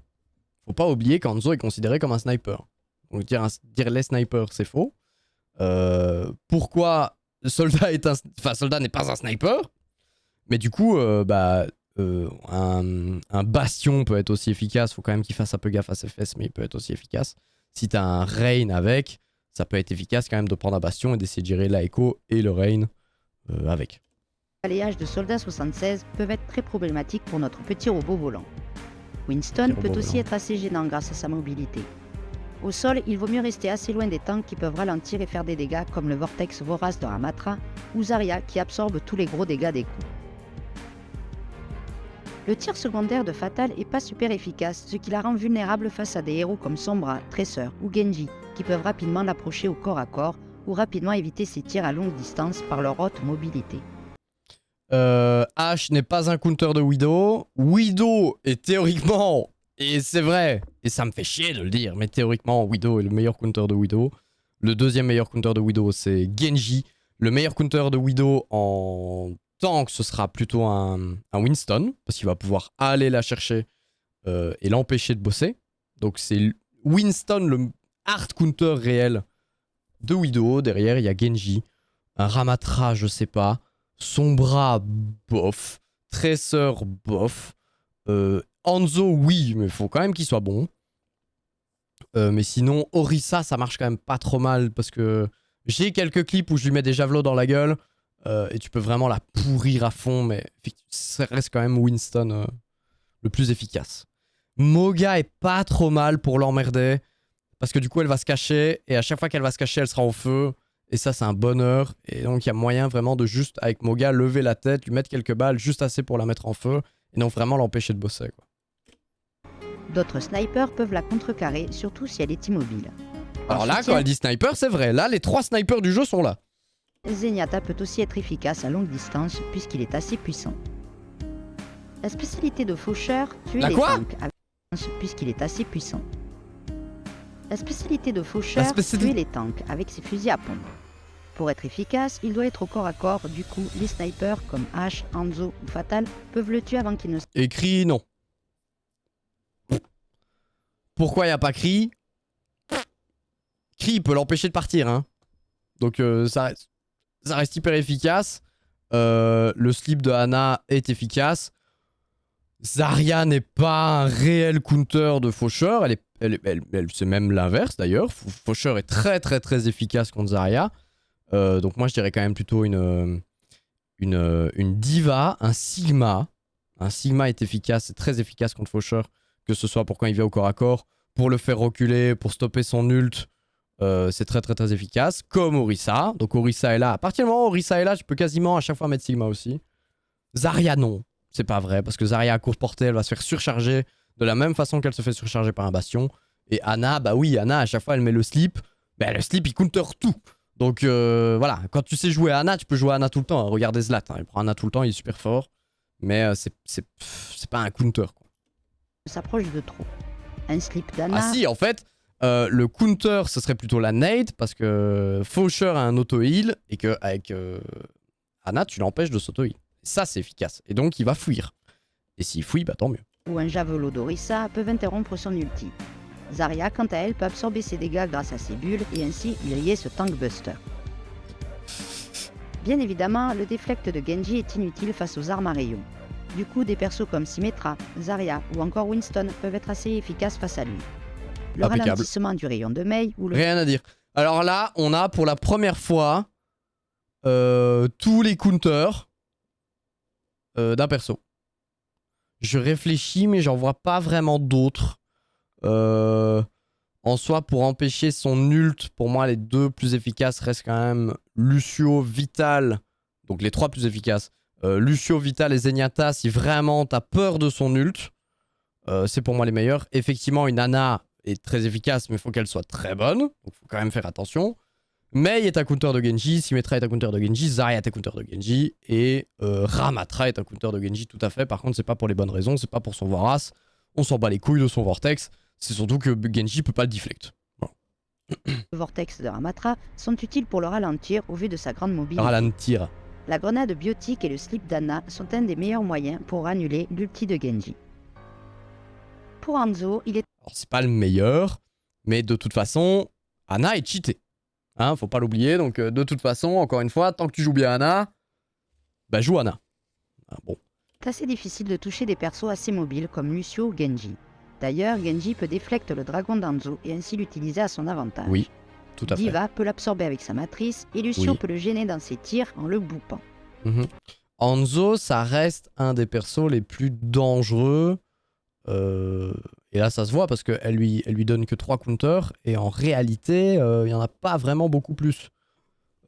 Faut pas oublier qu'Hanzo est considéré comme un sniper. Donc dire les snipers, c'est faux. Pourquoi Soldat est Soldat n'est pas un sniper? Mais du coup, un Bastion peut être aussi efficace. Faut quand même qu'il fasse un peu gaffe à ses fesses, mais il peut être aussi efficace. Si t'as un Rain avec, ça peut être efficace quand même de prendre un bastion et d'essayer de gérer la Echo et le Rain avec. Les balayage de soldats 76 peuvent être très problématiques pour notre petit robot volant. Winston Petit peut robot aussi volant. être assez gênant grâce à sa mobilité. Au sol, il vaut mieux rester assez loin des tanks qui peuvent ralentir et faire des dégâts comme le vortex vorace de Ramatra ou Zarya qui absorbe tous les gros dégâts des coups. Le tir secondaire de Fatal est pas super efficace, ce qui la rend vulnérable face à des héros comme Sombra, Tracer ou Genji qui peuvent rapidement l'approcher au corps à corps ou rapidement éviter ses tirs à longue distance par leur haute mobilité. Ashe n'est pas un counter de Widow. Widow est théoriquement, et c'est vrai, et ça me fait chier de le dire, mais théoriquement Widow est le meilleur counter de Widow. Le deuxième meilleur counter de Widow c'est Genji. Le meilleur counter de Widow en tank ce sera plutôt un Winston, parce qu'il va pouvoir aller la chercher et l'empêcher de bosser. Donc c'est Winston le hard counter réel de Widow. Derrière il y a Genji, un Ramatra je sais pas. Sombra, bof. Tracer, bof. Hanzo, oui, mais il faut quand même qu'il soit bon. Mais sinon, Orisa, ça marche quand même pas trop mal parce que j'ai quelques clips où je lui mets des javelots dans la gueule et tu peux vraiment la pourrir à fond, mais ça reste quand même Winston le plus efficace. Moga est pas trop mal pour l'emmerder parce que du coup, elle va se cacher et à chaque fois qu'elle va se cacher, elle sera en feu. Et ça, c'est un bonheur. Et donc, il y a moyen vraiment de juste, avec Moga, lever la tête, lui mettre quelques balles, juste assez pour la mettre en feu. Et donc, vraiment l'empêcher de bosser, quoi. D'autres snipers peuvent la contrecarrer, surtout si elle est immobile. Alors là, quand elle dit sniper, c'est vrai. Là, les 3 snipers du jeu sont là. Zenyatta peut aussi être efficace à longue distance puisqu'il est assez puissant. La spécialité de Faucheur, tuer La les quoi tanks avec puisqu'il est assez puissant. La spécialité de Faucheur, tuer les tanks avec ses fusils à pompe. Pour être efficace, il doit être au corps à corps, du coup, les snipers comme Ashe, Hanzo ou Fatal peuvent le tuer avant qu'il ne... Écrit, non. Pourquoi il n'y a pas Cri? Cri peut l'empêcher de partir, hein. Donc ça reste hyper efficace. Le slip de Ana est efficace. Zarya n'est pas un réel counter de Faucheur. C'est même l'inverse d'ailleurs. Faucheur est très très très efficace contre Zarya. Donc moi je dirais quand même plutôt une diva, un Sigma. Un Sigma est efficace, c'est très efficace contre Faucheur. Que ce soit pour quand il vient au corps à corps, pour le faire reculer, pour stopper son ult. C'est très très très efficace. Comme Orisa. Donc Orisa est là. À partir du moment où Orisa est là, je peux quasiment à chaque fois mettre Sigma aussi. Zarya non. C'est pas vrai, parce que Zarya à courte portée, elle va se faire surcharger de la même façon qu'elle se fait surcharger par un bastion. Et Ana, bah oui, Ana, à chaque fois, elle met le slip. Bah, le slip, il counter tout. Donc voilà, quand tu sais jouer à Ana, tu peux jouer à Ana tout le temps. Regardez Zlat, hein. Il prend Ana tout le temps, il est super fort. Mais c'est pas un counter, quoi. S'approche de trop. Un slip d'Ana... Ah si, en fait, le counter, ce serait plutôt la nade, parce que Faucheur a un auto-heal, et qu'avec Ana, tu l'empêches de s'auto-heal. Ça, c'est efficace. Et donc, il va fuir. Et s'il fuit, bah tant mieux. Ou un javelot d'Orisa peuvent interrompre son ulti. Zarya, quant à elle, peut absorber ses dégâts grâce à ses bulles et ainsi griller ce tank buster. Bien évidemment, le déflect de Genji est inutile face aux armes à rayons. Du coup, des persos comme Symmetra, Zarya ou encore Winston peuvent être assez efficaces face à lui. Le Impeccable. ralentissement du rayon de Mei ou le... Rien à dire. Alors là, on a pour la première fois tous les counters d'un perso. Je réfléchis, mais j'en vois pas vraiment d'autres. En soi, pour empêcher son ult, pour moi, les deux plus efficaces restent quand même Lucio, Vital. Donc les trois plus efficaces. Lucio, Vital et Zenyatta, si vraiment t'as peur de son ult, c'est pour moi les meilleurs. Effectivement, une Ana est très efficace, mais il faut qu'elle soit très bonne. Donc il faut quand même faire attention. Mei est un counter de Genji, Symmetra est un counter de Genji, Zarya est un counter de Genji, et Ramatra est un counter de Genji tout à fait. Par contre, c'est pas pour les bonnes raisons, c'est pas pour son Vorace. On s'en bat les couilles de son Vortex. C'est surtout que Genji peut pas le deflect. Voilà. Le vortex de Ramatra sont utiles pour le ralentir au vu de sa grande mobilité. Ralentir. La grenade biotique et le slip d'Anna sont un des meilleurs moyens pour annuler l'ulti de Genji. Pour Hanzo, il est... Alors c'est pas le meilleur, mais de toute façon, Ana est cheatée. Hein, faut pas l'oublier, donc de toute façon, encore une fois, tant que tu joues bien Ana, bah joue Ana. Ah, bon. C'est assez difficile de toucher des persos assez mobiles comme Lucio ou Genji. D'ailleurs, Genji peut déflecter le dragon d'Hanzo et ainsi l'utiliser à son avantage. Oui. Tout à fait. Diva peut l'absorber avec sa matrice et Lucio Oui. peut le gêner dans ses tirs en le boupant. Hanzo, ça reste un des persos les plus dangereux. Et là, ça se voit parce qu'elle lui donne que 3 counters. Et en réalité, il n'y en a pas vraiment beaucoup plus.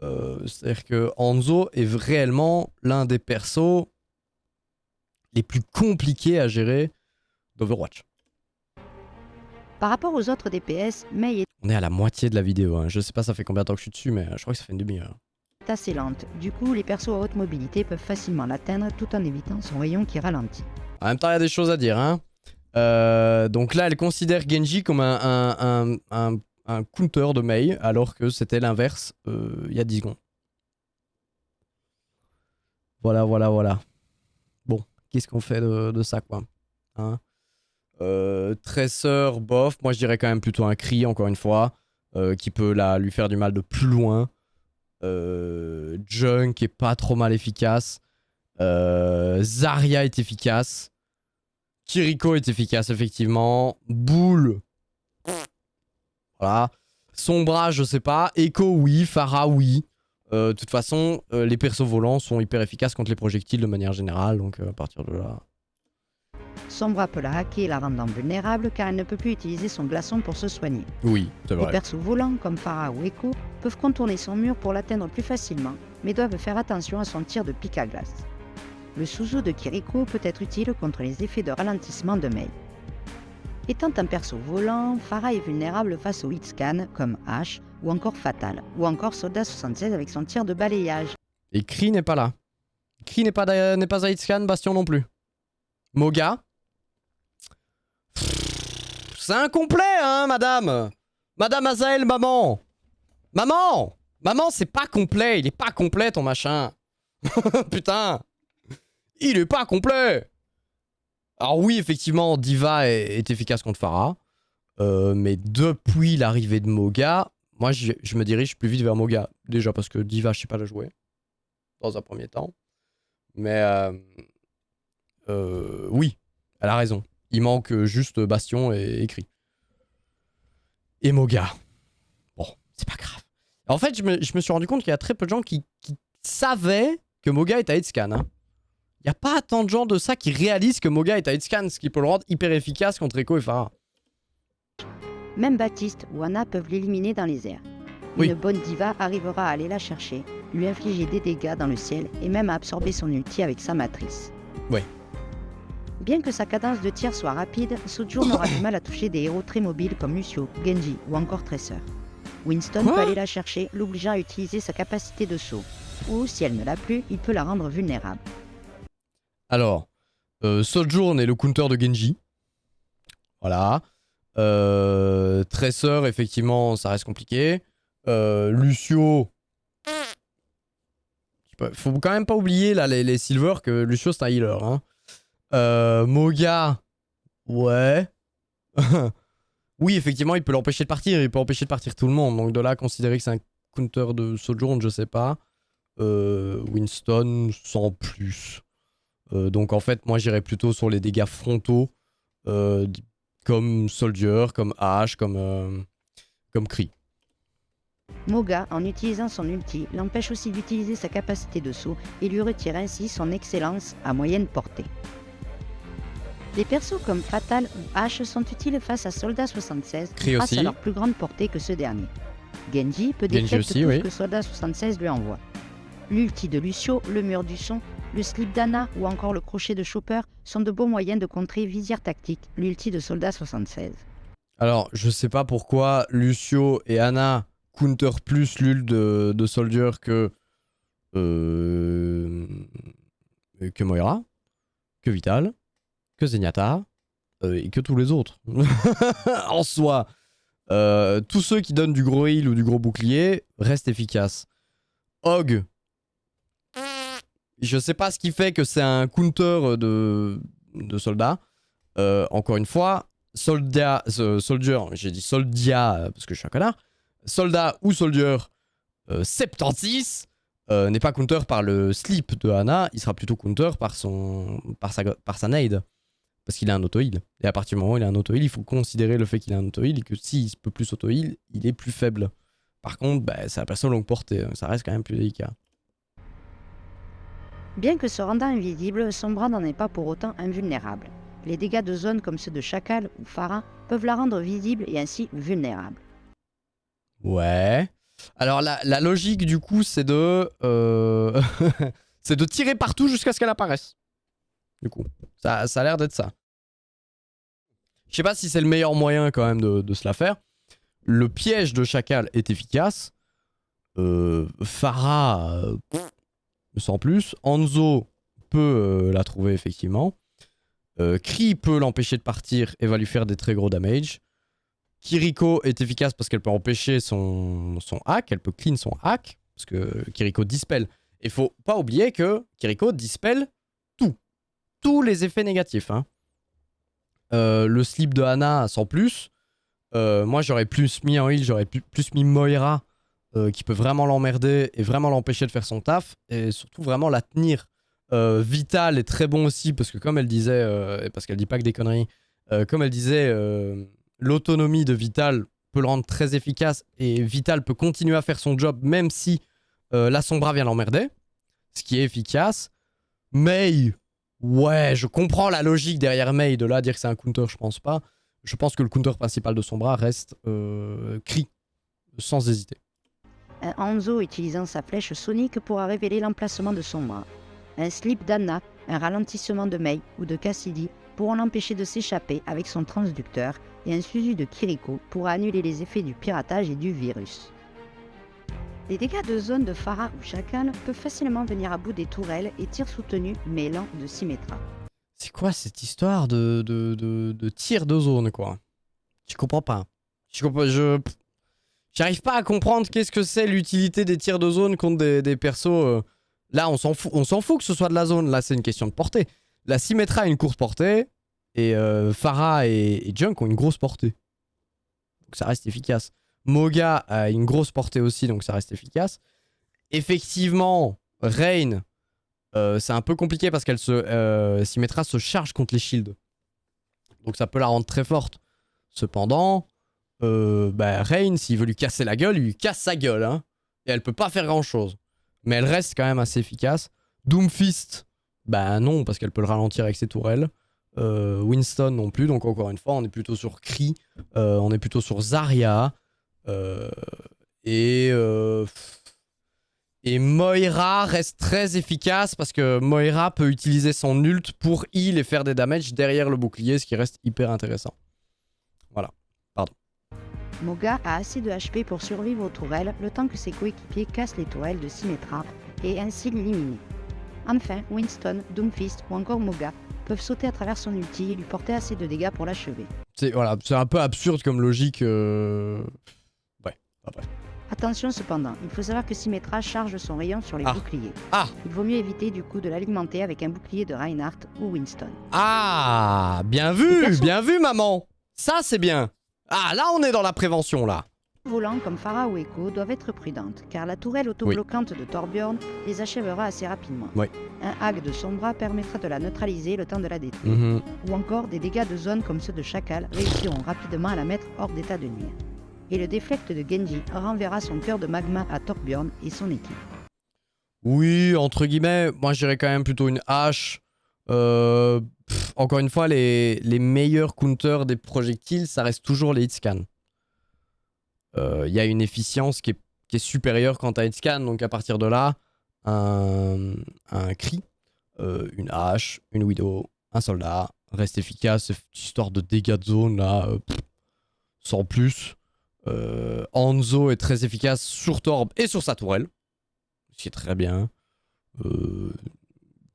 C'est-à-dire que Hanzo est réellement l'un des persos les plus compliqués à gérer d'Overwatch. Par rapport aux autres DPS, Mei On est à la moitié de la vidéo. Hein. Je sais pas ça fait combien de temps que je suis dessus, mais je crois que ça fait une demi-heure. est assez lente. Du coup, les persos à haute mobilité peuvent facilement l'atteindre tout en évitant son rayon qui ralentit. En même temps, il y a des choses à dire. Hein. Donc là, elle considère Genji comme un counter de Mei, alors que c'était l'inverse il y a 10 secondes. Voilà. Bon, qu'est-ce qu'on fait de ça, quoi, hein? Tracer, bof. Moi, je dirais quand même plutôt un cri, encore une fois, qui peut lui faire du mal de plus loin. Junk est pas trop mal efficace. Zarya est efficace. Kiriko est efficace, effectivement. Bull. Voilà. Sombra, je sais pas. Echo, oui. Pharah, oui. De toute façon, les persos volants sont hyper efficaces contre les projectiles de manière générale. Donc, à partir de là... Sombra peut la hacker et la rendre vulnérable car elle ne peut plus utiliser son glaçon pour se soigner. Oui, c'est Les vrai. persos volants comme Pharah ou Echo peuvent contourner son mur pour l'atteindre plus facilement, mais doivent faire attention à son tir de pic à glace. Le Suzu de Kiriko peut être utile contre les effets de ralentissement de Mei. Étant un perso volant, Pharah est vulnérable face aux hitscan comme H ou encore Fatal, ou encore Soldat 76 avec son tir de balayage. Et Kree n'est pas là. Kree n'est pas à Hitscan, Bastion non plus. Moga. C'est incomplet, hein, madame. Madame Azael, maman. Maman, c'est pas complet. Il est pas complet, ton machin. Putain. Il est pas complet. Alors oui, effectivement, Diva est efficace contre Pharah. Mais depuis l'arrivée de Moga, moi, je me dirige plus vite vers Moga. Déjà parce que Diva, je sais pas la jouer. Dans un premier temps. Mais oui, elle a raison. Il manque juste Bastion et Kree. Et Moga. Bon, c'est pas grave. En fait, je me suis rendu compte qu'il y a très peu de gens qui savaient que Moga est à hitscan. Hein. Il n'y a pas tant de gens de ça qui réalisent que Moga est à hitscan, ce qui peut le rendre hyper efficace contre Echo et Pharah. Même Baptiste ou Anna peuvent l'éliminer dans les airs. Oui. Une bonne diva arrivera à aller la chercher, lui infliger des dégâts dans le ciel et même à absorber son ulti avec sa matrice. Ouais. Bien que sa cadence de tir soit rapide, Sojourn aura du mal à toucher des héros très mobiles comme Lucio, Genji ou encore Tracer. Winston peut aller la chercher, l'obligeant à utiliser sa capacité de saut. Ou, si elle ne l'a plus, il peut la rendre vulnérable. Alors, Sojourn est le counter de Genji. Voilà. Tracer, effectivement, ça reste compliqué. Lucio... Faut quand même pas oublier là, les Silver que Lucio c'est un healer. Hein. Moga... Ouais... Oui, effectivement, il peut l'empêcher de partir. Il peut empêcher de partir tout le monde. Donc de là, considérer que c'est un counter de Sojourn, je sais pas. Winston, sans plus. Donc en fait, moi, j'irais plutôt sur les dégâts frontaux. Comme Soldier, comme Ash, comme Kree. Moga, en utilisant son ulti, l'empêche aussi d'utiliser sa capacité de saut et lui retire ainsi son excellence à moyenne portée. Les persos comme Fatal ou H sont utiles face à Soldat 76 Kree grâce aussi. à leur plus grande portée que ce dernier. Genji peut Genji détecter aussi, tout oui. ce que Soldat 76 lui envoie. L'ulti de Lucio, le mur du son, le slip d'Anna ou encore le crochet de Chopper sont de beaux moyens de contrer visière tactique, l'ulti de Soldat 76. Alors, je sais pas pourquoi Lucio et Anna counter plus l'ult de Soldier que Moira, que Vital, que Zenyatta et que tous les autres. En soi, tous ceux qui donnent du gros heal ou du gros bouclier restent efficaces. Hog, je sais pas ce qui fait que c'est un counter de soldats. Encore une fois, Soldier, j'ai dit Soldia parce que je suis un connard. Soldat ou Soldier 76 n'est pas counter par le slip de Ana, il sera plutôt counter par sa nade. Parce qu'il a un auto-heal. Et à partir du moment où il a un auto-heal, il faut considérer le fait qu'il a un auto-heal et que s'il peut plus auto-heal, il est plus faible. Par contre, bah, c'est la perso longue portée, donc ça reste quand même plus délicat. Bien que se rendant invisible, Sombra n'en est pas pour autant invulnérable. Les dégâts de zone comme ceux de Chacal ou Pharah peuvent la rendre visible et ainsi vulnérable. Ouais. Alors la logique du coup c'est de c'est de tirer partout jusqu'à ce qu'elle apparaisse. Du coup, ça a l'air d'être ça. Je sais pas si c'est le meilleur moyen quand même de se la faire. Le piège de Chacal est efficace. Pharah, sans plus. Hanzo peut la trouver effectivement. Kree peut l'empêcher de partir et va lui faire des très gros damage. Kiriko est efficace parce qu'elle peut empêcher son hack, elle peut clean son hack, parce que Kiriko dispel. Et faut pas oublier que Kiriko dispel tout. Tous les effets négatifs. Hein. Le slip de Hana sans plus. Moi j'aurais plus mis en heal, j'aurais plus mis Moira qui peut vraiment l'emmerder et vraiment l'empêcher de faire son taf. Et surtout vraiment la tenir. Vital est très bon aussi parce que comme elle disait, parce qu'elle dit pas que des conneries, comme elle disait... l'autonomie de Vital peut le rendre très efficace et Vital peut continuer à faire son job même si la Sombra vient l'emmerder, ce qui est efficace. Mei, ouais, je comprends la logique derrière Mei, de là à dire que c'est un counter, je pense pas. Je pense que le counter principal de Sombra reste Kree, sans hésiter. Un Hanzo utilisant sa flèche sonique pourra révéler l'emplacement de Sombra. Un slip d'Anna, un ralentissement de Mei ou de Cassidy pourront l'empêcher de s'échapper avec son transducteur et un Suzu de Kiriko pourra annuler les effets du piratage et du virus. Les dégâts de zone de Pharah ou Chacal peuvent facilement venir à bout des tourelles et tirs soutenus mais lents de Symmetra. C'est quoi cette histoire de tir de zone, quoi? Je comprends pas. J'arrive pas à comprendre qu'est-ce que c'est l'utilité des tirs de zone contre des persos... Là, on s'en fout que ce soit de la zone. Là, c'est une question de portée. La Symmetra a une courte portée. Et Pharah et Junk ont une grosse portée. Donc ça reste efficace. Moga a une grosse portée aussi, donc ça reste efficace. Effectivement, Rain, c'est un peu compliqué parce qu'elle Symmetra se charge contre les shields. Donc ça peut la rendre très forte. Cependant, Rain, s'il veut lui casser la gueule, il lui casse sa gueule. Hein, et elle peut pas faire grand chose. Mais elle reste quand même assez efficace. Doomfist, bah non, parce qu'elle peut le ralentir avec ses tourelles. Winston non plus, donc encore une fois, on est plutôt sur Kree, on est plutôt sur Zarya. Et Moira reste très efficace parce que Moira peut utiliser son ult pour heal et faire des damages derrière le bouclier, ce qui reste hyper intéressant. Voilà, pardon. Moga a assez de HP pour survivre aux tourelles le temps que ses coéquipiers cassent les tourelles de Symmetra et ainsi l'éliminer. Enfin, Winston, Doomfist ou encore Moga peuvent sauter à travers son ulti et lui porter assez de dégâts pour l'achever. C'est un peu absurde comme logique. Ouais, après. Attention cependant, il faut savoir que Symmetra charge son rayon sur les boucliers. Il vaut mieux éviter du coup de l'alimenter avec un bouclier de Reinhardt ou Winston. Ah, bien vu maman. Ça c'est bien. Ah, là on est dans la prévention là. Volants comme Pharah ou Echo doivent être prudentes, car la tourelle autobloquante de Torbjorn les achèvera assez rapidement. Oui. Un hack de Sombra permettra de la neutraliser le temps de la détruire. Ou encore des dégâts de zone comme ceux de Chacal réussiront rapidement à la mettre hors d'état de nuire. Et le déflect de Genji renverra son cœur de magma à Torbjorn et son équipe. Oui, entre guillemets, moi je dirais quand même plutôt une hache. Encore une fois, les meilleurs counters des projectiles, ça reste toujours les hitscans. Y a une efficience qui est supérieure quand t'as hitscan, donc à partir de là, un Kree, une hache, une Widow, un soldat, reste efficace, cette histoire de dégâts de zone là, sans plus. Hanzo est très efficace sur Torb et sur sa tourelle, ce qui est très bien.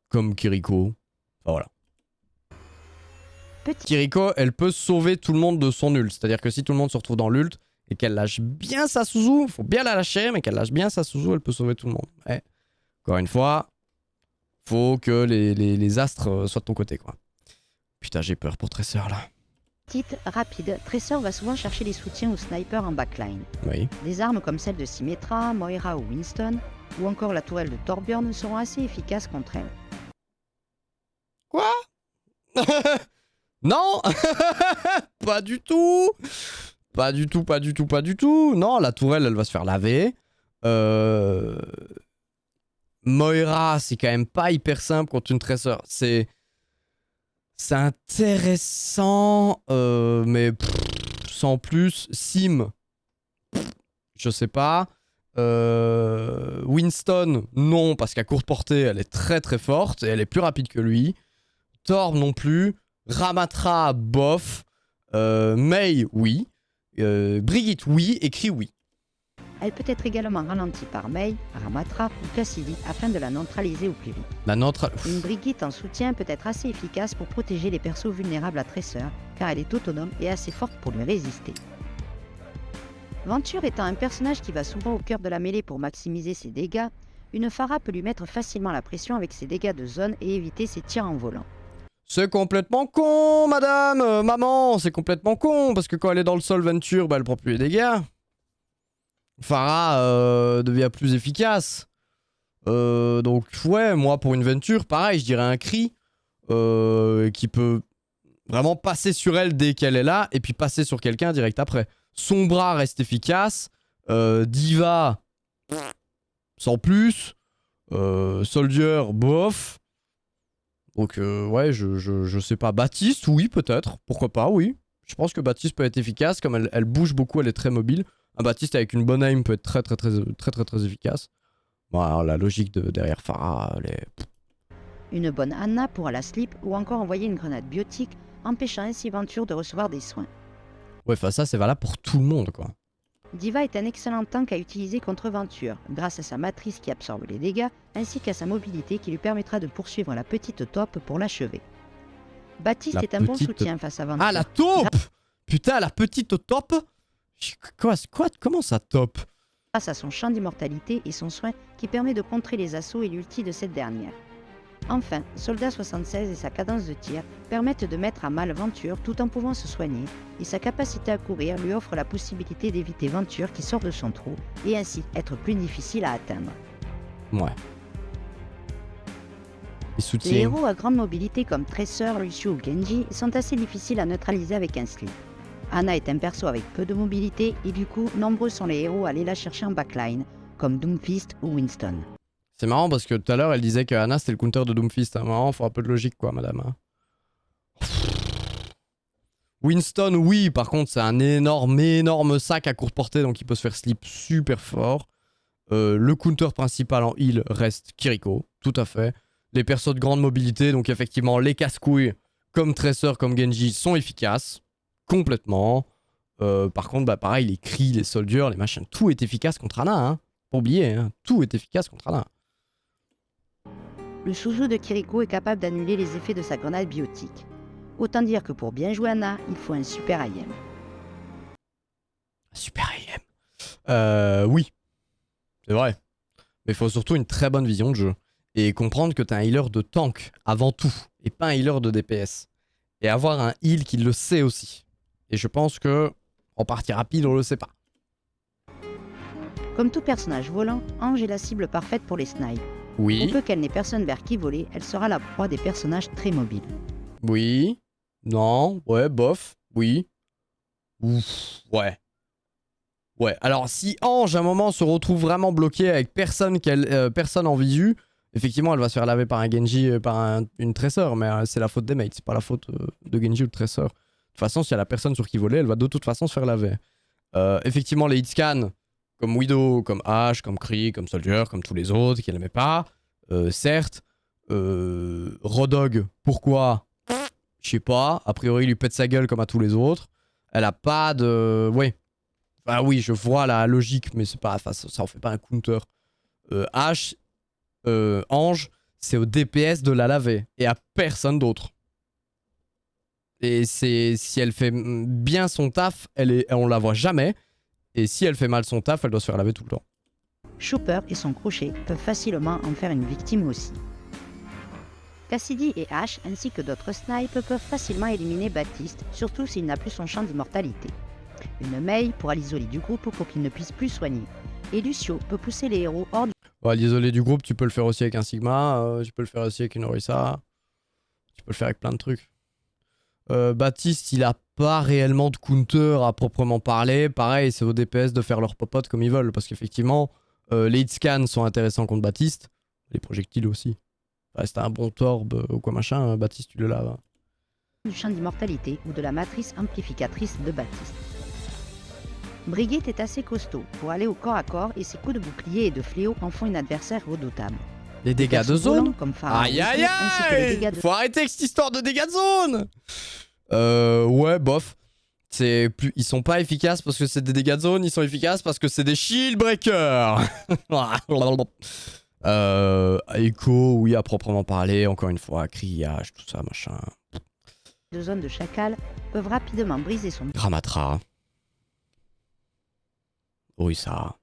Comme Kiriko, enfin voilà. Kiriko, elle peut sauver tout le monde de son ult, c'est-à-dire que si tout le monde se retrouve dans l'ult, et qu'elle lâche bien sa Suzu, faut bien la lâcher, mais qu'elle lâche bien sa Suzu, elle peut sauver tout le monde. Ouais. Encore une fois, faut que les astres soient de ton côté, quoi. Putain, j'ai peur pour Tracer, là. Petite, rapide, Tracer va souvent chercher les soutiens aux snipers en backline. Oui. Des armes comme celles de Symmetra, Moira ou Winston, ou encore la tourelle de Torbjorn seront assez efficaces contre elle. Quoi? Non. Pas du tout. Pas du tout, pas du tout, pas du tout. Non, la tourelle, elle va se faire laver. Moira, c'est quand même pas hyper simple contre une tresseur. C'est intéressant, mais sans plus. Sim, je sais pas. Winston, non, parce qu'à courte portée, elle est très très forte et elle est plus rapide que lui. Thor non plus. Ramatra, bof. May, oui. Brigitte, oui. Et Kree, oui. Elle peut être également ralentie par May, Ramatra ou Cassidy afin de la neutraliser au plus vite. Une Brigitte en soutien peut être assez efficace pour protéger les persos vulnérables à Tracer, car elle est autonome et assez forte pour lui résister. Venture étant un personnage qui va souvent au cœur de la mêlée pour maximiser ses dégâts, une Pharah peut lui mettre facilement la pression avec ses dégâts de zone et éviter ses tirs en volant. C'est complètement con, madame, maman, c'est complètement con, parce que quand elle est dans le sol, Venture, bah, elle prend plus les dégâts. Pharah devient plus efficace. Donc ouais, moi pour une Venture, pareil, je dirais un Kree qui peut vraiment passer sur elle dès qu'elle est là, et puis passer sur quelqu'un direct après. Son bras reste efficace. Diva, sans plus. Soldier, bof. Donc ouais, je sais pas. Baptiste, oui, peut-être. Pourquoi pas, oui. Je pense que Baptiste peut être efficace. Comme elle bouge beaucoup, elle est très mobile. Un Baptiste avec une bonne aim peut être très efficace. Bon, alors la logique derrière Pharah, elle est... Une bonne Anna pourra la slip ou encore envoyer une grenade biotique, empêchant ainsi Venture de recevoir des soins. Ouais, enfin ça c'est valable pour tout le monde, quoi. Diva est un excellent tank à utiliser contre Venture, grâce à sa matrice qui absorbe les dégâts, ainsi qu'à sa mobilité qui lui permettra de poursuivre la petite taupe pour l'achever. Baptiste est un bon soutien face à Venture. Ah, la taupe! Putain, la petite taupe? Quoi? Comment ça taupe? Grâce à son champ d'immortalité et son soin qui permet de contrer les assauts et l'ulti de cette dernière. Enfin, Soldat 76 et sa cadence de tir permettent de mettre à mal Venture tout en pouvant se soigner, et sa capacité à courir lui offre la possibilité d'éviter Venture qui sort de son trou, et ainsi être plus difficile à atteindre. Ouais. Les héros à grande mobilité comme Tracer, Lucio ou Genji sont assez difficiles à neutraliser avec un slip. Ana est un perso avec peu de mobilité, et du coup, nombreux sont les héros à aller la chercher en backline, comme Doomfist ou Winston. C'est marrant parce que tout à l'heure elle disait que Ana c'était le counter de Doomfist. Hein. Marrant, faut un peu de logique quoi, madame. Hein. Winston, oui, par contre, c'est un énorme sac à courte portée, donc il peut se faire slip super fort. Le counter principal en heal reste Kiriko, tout à fait. Les persos de grande mobilité, donc effectivement, les casse-couilles comme Tracer, comme Genji, sont efficaces. Complètement. Par contre, bah pareil, les Kree, les Soldiers, les machins, tout est efficace contre Ana. Hein. Pas oublier, hein, tout est efficace contre Ana. Le Suzu de Kiriko est capable d'annuler les effets de sa grenade biotique. Autant dire que pour bien jouer Ana, il faut un super IM. Super IM. Oui. C'est vrai. Mais il faut surtout une très bonne vision de jeu. Et comprendre que t'es un healer de tank avant tout. Et pas un healer de DPS. Et avoir un heal qui le sait aussi. Et je pense que en partie rapide, on le sait pas. Comme tout personnage volant, Ange est la cible parfaite pour les snipes. Oui. Pour peu qu'elle n'ait personne vers qui voler, elle sera la proie des personnages très mobiles. Oui. Non. Ouais, bof. Oui. Ouf. Ouais. Ouais. Alors, si Ange, à un moment, se retrouve vraiment bloquée avec personne en visu, effectivement, elle va se faire laver par un Genji, par une Tracer, mais c'est la faute des mates, c'est pas la faute de Genji ou de Tracer. De toute façon, s'il y a la personne sur qui voler, elle va de toute façon se faire laver. Effectivement, les hitscans, comme Widow, comme Ashe, comme Kree, comme Soldier, comme tous les autres qui n'aimaient pas, certes. Rodog, pourquoi? Je sais pas. A priori, il lui pète sa gueule comme à tous les autres. Elle a pas de... Ouais. Ah oui, je vois la logique, mais c'est pas... Enfin, ça en fait pas un counter. Ashe, Ange, c'est au DPS de la laver. Et à personne d'autre. Et si elle fait bien son taf, on la voit jamais. Et si elle fait mal son taf, elle doit se faire laver tout le temps. Chopper et son crochet peuvent facilement en faire une victime aussi. Cassidy et Ashe ainsi que d'autres snipes peuvent facilement éliminer Baptiste, surtout s'il n'a plus son champ d'immortalité. Une Mei pourra l'isoler du groupe pour qu'il ne puisse plus soigner. Et Lucio peut pousser les héros hors du... Ouais, l'isoler du groupe, tu peux le faire aussi avec un Sigma, tu peux le faire aussi avec une Orisa, tu peux le faire avec plein de trucs. Baptiste, il a pas réellement de counter à proprement parler. Pareil, c'est aux DPS de faire leur popote comme ils veulent. Parce qu'effectivement, les hitscans sont intéressants contre Baptiste. Les projectiles aussi. Reste un bon torbe ou quoi machin, Baptiste, tu le laves. Du champ d'immortalité ou de la matrice amplificatrice de Baptiste. Brigitte est assez costaud pour aller au corps à corps et ses coups de bouclier et de fléau en font une adversaire redoutable. Les dégâts de zone comme Pharaon, aïe aïe ainsi que les aïe dégâts de... Faut arrêter avec cette histoire de dégâts de zone. Ouais, bof. Ils sont pas efficaces parce que c'est des dégâts de zone, ils sont efficaces parce que c'est des shield breakers. Echo, oui, à proprement parler, encore une fois, criage, tout ça, machin. de zone de chacal peuvent rapidement briser son... Ramatra. Oui, ça.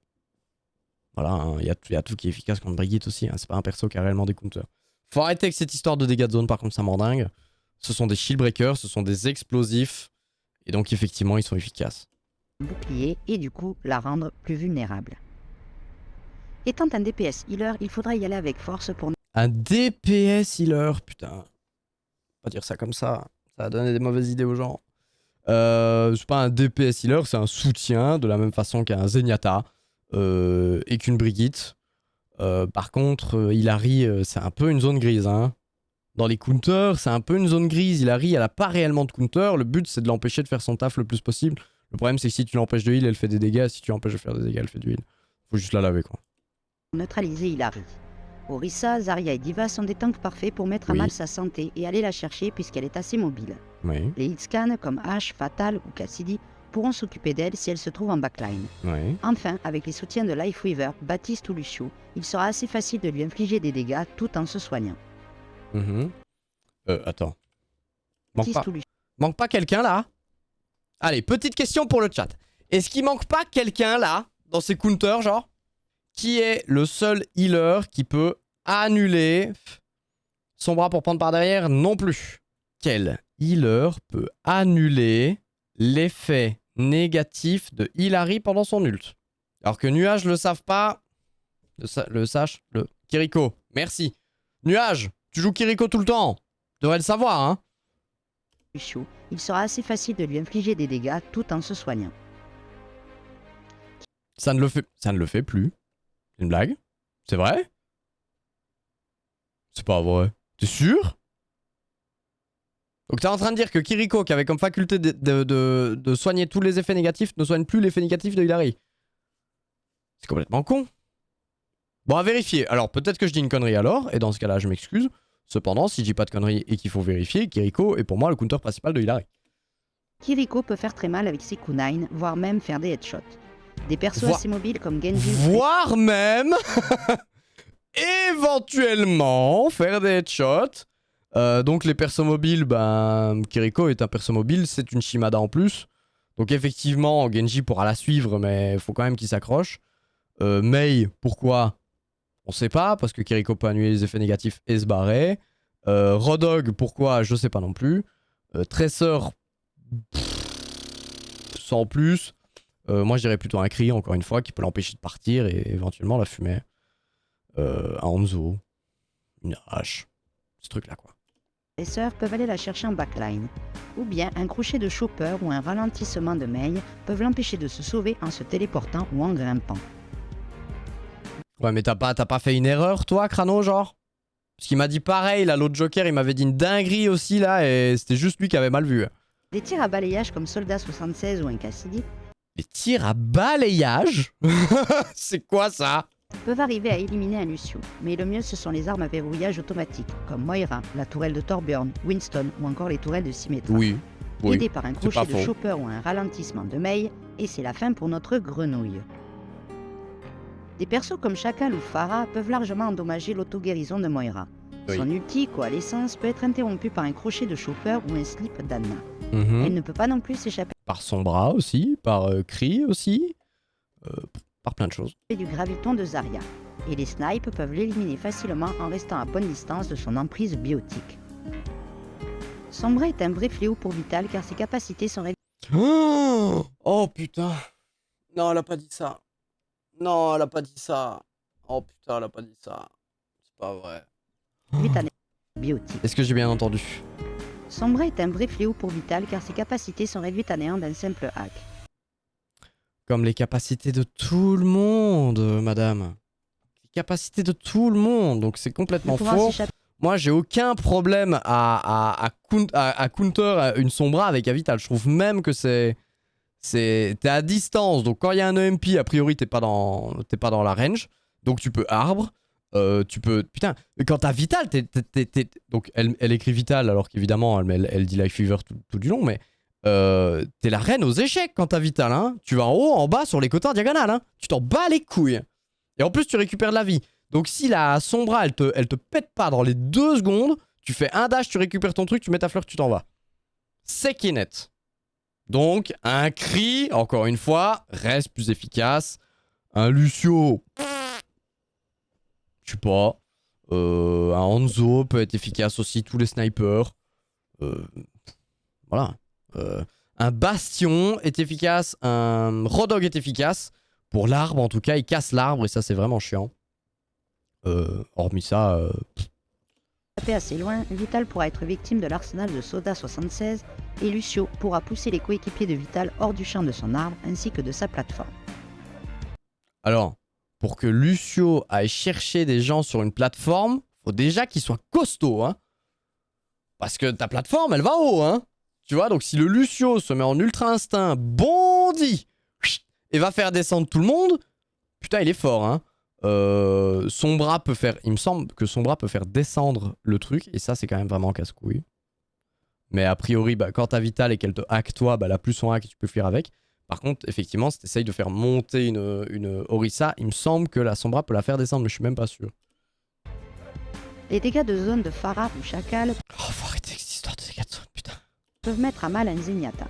Voilà, il y a tout qui est efficace contre Brigitte aussi, hein. C'est pas un perso qui a réellement des counters. Faut arrêter avec cette histoire de dégâts de zone, par contre, ça m'endingue. Ce sont des shield breakers, ce sont des explosifs. Et donc, effectivement, ils sont efficaces. bouclier et du coup la rendre plus vulnérable. Étant un DPS healer, il faudra y aller avec force pour... Un DPS healer, putain. Pas dire ça comme ça va donner des mauvaises idées aux gens. C'est pas un DPS healer, c'est un soutien, de la même façon qu'un Zenyatta et qu'une Brigitte. Par contre, Hilary, c'est un peu une zone grise. Hein. Dans les counters, c'est un peu une zone grise. Hilary, elle a pas réellement de counter. Le but, c'est de l'empêcher de faire son taf le plus possible. Le problème, c'est que si tu l'empêches de heal, elle fait des dégâts. Si tu l'empêches de faire des dégâts, elle fait du heal. Faut juste la laver, quoi. neutraliser Hilary. Orisa, Zarya et Diva sont des tanks parfaits pour mettre à mal sa santé et aller la chercher puisqu'elle est assez mobile. Oui. Les hitscans comme Ashe, Fatal ou Cassidy pourront s'occuper d'elle si elle se trouve en backline. Oui. Enfin, avec les soutiens de Lifeweaver, Baptiste ou Lucio, il sera assez facile de lui infliger des dégâts tout en se soignant. Attends. Manque pas quelqu'un là? Allez, petite question pour le chat. Est-ce qu'il manque pas quelqu'un là, dans ces counters, genre, qui est le seul healer qui peut annuler son bras pour prendre par derrière? Non plus. Quel healer peut annuler l'effet négatif de Hilary pendant son ult? Alors que Nuage le savent pas. Le sache, le Kiriko. Merci. Nuage, tu joues Kiriko tout le temps. Tu devrais le savoir, hein. Lucio, il sera assez facile de lui infliger des dégâts tout en se soignant. Ça ne le fait plus. C'est une blague? C'est vrai? C'est pas vrai. T'es sûr? Donc t'es en train de dire que Kiriko, qui avait comme faculté de soigner tous les effets négatifs, ne soigne plus l'effet négatif de Hilary. C'est complètement con. Bon, à vérifier. Alors peut-être que je dis une connerie alors, et dans ce cas-là je m'excuse. Cependant, si je dis pas de conneries et qu'il faut vérifier, Kiriko est pour moi le counter principal de Hilary. Kiriko peut faire très mal avec ses kunai, voire même faire des headshots. Des persos assez mobiles comme Genji... Voire même éventuellement faire des headshots. Donc les persos mobiles, ben Kiriko est un perso mobile, c'est une Shimada en plus. Donc effectivement, Genji pourra la suivre, mais il faut quand même qu'il s'accroche. Mei, pourquoi? On sait pas, parce que Kiriko peut annuler les effets négatifs et se barrer. Rodog, pourquoi? Je sais pas non plus. Tracer, sans plus. Moi je dirais plutôt un cri, encore une fois, qui peut l'empêcher de partir et éventuellement la fumer. Un Hanzo, une hache, ce truc là quoi. Les sœurs peuvent aller la chercher en backline. Ou bien un crochet de chopper ou un ralentissement de Mei peuvent l'empêcher de se sauver en se téléportant ou en grimpant. Ouais mais t'as pas fait une erreur toi, Crano, genre? Parce qu'il m'a dit pareil là, l'autre Joker il m'avait dit une dinguerie aussi là et c'était juste lui qui avait mal vu. Des tirs à balayage comme Soldat 76 ou un Cassidy Les tirs à balayage? C'est quoi ça? peuvent arriver à éliminer un Lucio, mais le mieux ce sont les armes à verrouillage automatique, comme Moira, la tourelle de Torbjorn, Winston ou encore les tourelles de Symmetra. Oui. Aidé par un crochet de chopper ou un ralentissement de Mei, et c'est la fin pour notre grenouille. Des persos comme Chacal ou Pharah peuvent largement endommager l'auto-guérison de Moira. Oui. Son ulti, coalescence, peut être interrompu par un crochet de chopper ou un slip d'Anna. Elle ne peut pas non plus s'échapper par son bras aussi, par Kree aussi, par plein de choses. du graviton de Zarya. Et les snipes peuvent l'éliminer facilement en restant à bonne distance de son emprise biotique. Sombra est un vrai fléau pour Vital car ses capacités sont réduites. Oh putain. Non, elle a pas dit ça. Non, elle a pas dit ça. Oh putain, elle a pas dit ça. C'est pas vrai. Biotique. Est-ce que j'ai bien entendu? Sombra est un vrai fléau pour Vital car ses capacités sont réduites à néant d'un simple hack. Comme les capacités de tout le monde, madame. Les capacités de tout le monde, donc c'est complètement faux. Moi, j'ai aucun problème à counter une Sombra avec un Vital. Je trouve même que t'es à distance, donc quand il y a un EMP, a priori, t'es pas dans la range. Donc tu peux arbre. Tu peux... Putain, quand t'as Vital, donc elle écrit Vital, alors qu'évidemment, elle dit Life Fever tout du long, mais t'es la reine aux échecs quand t'as Vital. Hein. Tu vas en haut, en bas, sur les côtés en diagonale. Hein. Tu t'en bats les couilles. Et en plus, tu récupères de la vie. Donc si la Sombra, elle te pète pas dans les 2 secondes, tu fais un dash, tu récupères ton truc, tu mets ta fleur, tu t'en vas. C'est qui est net. Donc, un cri, encore une fois, reste plus efficace. Un Lucio, je sais pas. Un Hanzo peut être efficace aussi, tous les snipers. Voilà. Un Bastion est efficace, un Rodog est efficace. Pour l'arbre, en tout cas, il casse l'arbre et ça, c'est vraiment chiant. Hormis ça... Assez loin, Vital pourra être victime de l'arsenal de Soda 76 et Lucio pourra pousser les coéquipiers de Vital hors du champ de son arbre ainsi que de sa plateforme. Alors, pour que Lucio aille chercher des gens sur une plateforme, faut déjà qu'il soit costaud, hein. Parce que ta plateforme, elle va haut, hein. Tu vois, donc si le Lucio se met en ultra instinct, bondit, et va faire descendre tout le monde, putain, il est fort, hein. Sombra peut faire... Il me semble que Sombra peut faire descendre le truc, et ça, c'est quand même vraiment casse-couille. Mais a priori, bah, quand t'as Vital et qu'elle te hack toi, bah, la plus son hack, tu peux fuir avec. Par contre, effectivement, si t'essayes de faire monter une Orisa, il me semble que la Sombra peut la faire descendre, mais je suis même pas sûr. Les dégâts de zone de Pharah ou Chacal faut arrêter cette histoire de dégâts de zone, putain. Peuvent mettre à mal un Zenyatta.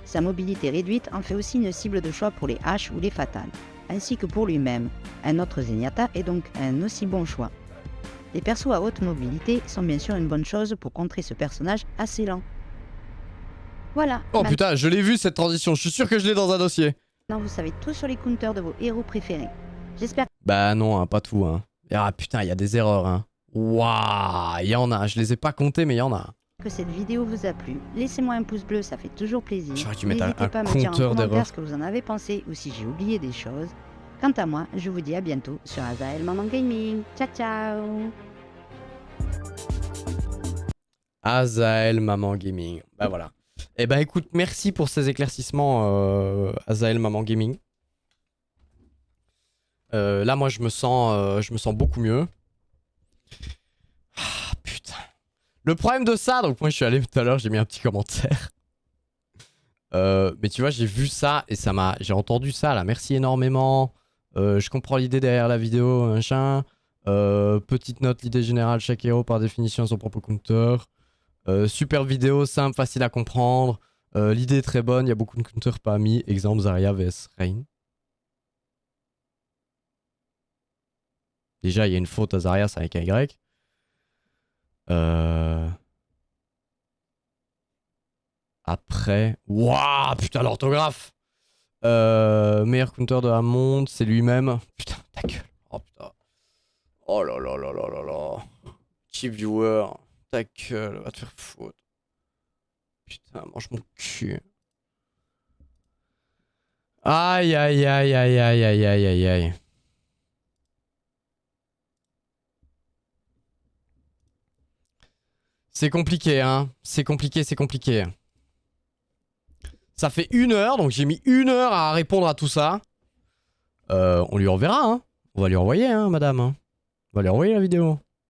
Sa mobilité réduite en fait aussi une cible de choix pour les haches ou les fatales, ainsi que pour lui-même. Un autre Zenyatta est donc un aussi bon choix. Les persos à haute mobilité sont bien sûr une bonne chose pour contrer ce personnage assez lent. Voilà. Oh putain, je l'ai vu cette transition, je suis sûr que je l'ai dans un dossier. Maintenant vous savez tout sur les counters de vos héros préférés. J'espère... Bah non, hein, pas tout. Hein. Ah putain, il y a des erreurs. Hein. Waouh, il y en a. Je les ai pas comptés, mais il y en a. Que cette vidéo vous a plu. Laissez-moi un pouce bleu, ça fait toujours plaisir. N'hésitez pas à me dire en commentaire ce que vous en avez pensé ou si j'ai oublié des choses. Quant à moi, je vous dis à bientôt sur Azael Maman Gaming. Ciao ciao. Azael Maman Gaming. Bah voilà. Eh bah écoute, merci pour ces éclaircissements, Azael Maman Gaming. Là, moi, je me sens beaucoup mieux. Ah, putain. Le problème de ça, donc moi, je suis allé tout à l'heure, j'ai mis un petit commentaire. Mais tu vois, j'ai vu ça et ça m'a... J'ai entendu ça, là. Merci énormément. Je comprends l'idée derrière la vidéo, machin. Petite note, l'idée générale, chaque héros, par définition, a son propre counter. Super vidéo, simple, facile à comprendre. L'idée est très bonne, il y a beaucoup de counters pas mis. Exemple, Zarya vs Rain. Déjà, il y a une faute à Zarya, c'est avec un Y. Après... Waouh, putain, l'orthographe. Meilleur counter de la monde, c'est lui-même. Putain, ta gueule. Oh putain. Oh là là là là là là. Cheap viewer. Ta gueule, va te faire foutre. Putain, mange mon cul. Aïe aïe aïe aïe aïe aïe aïe aïe aïe. C'est compliqué, hein. C'est compliqué, c'est compliqué. Ça fait 1 heure, donc j'ai mis 1 heure à répondre à tout ça. On lui enverra, hein. On va lui envoyer, hein, madame. On va lui envoyer la vidéo.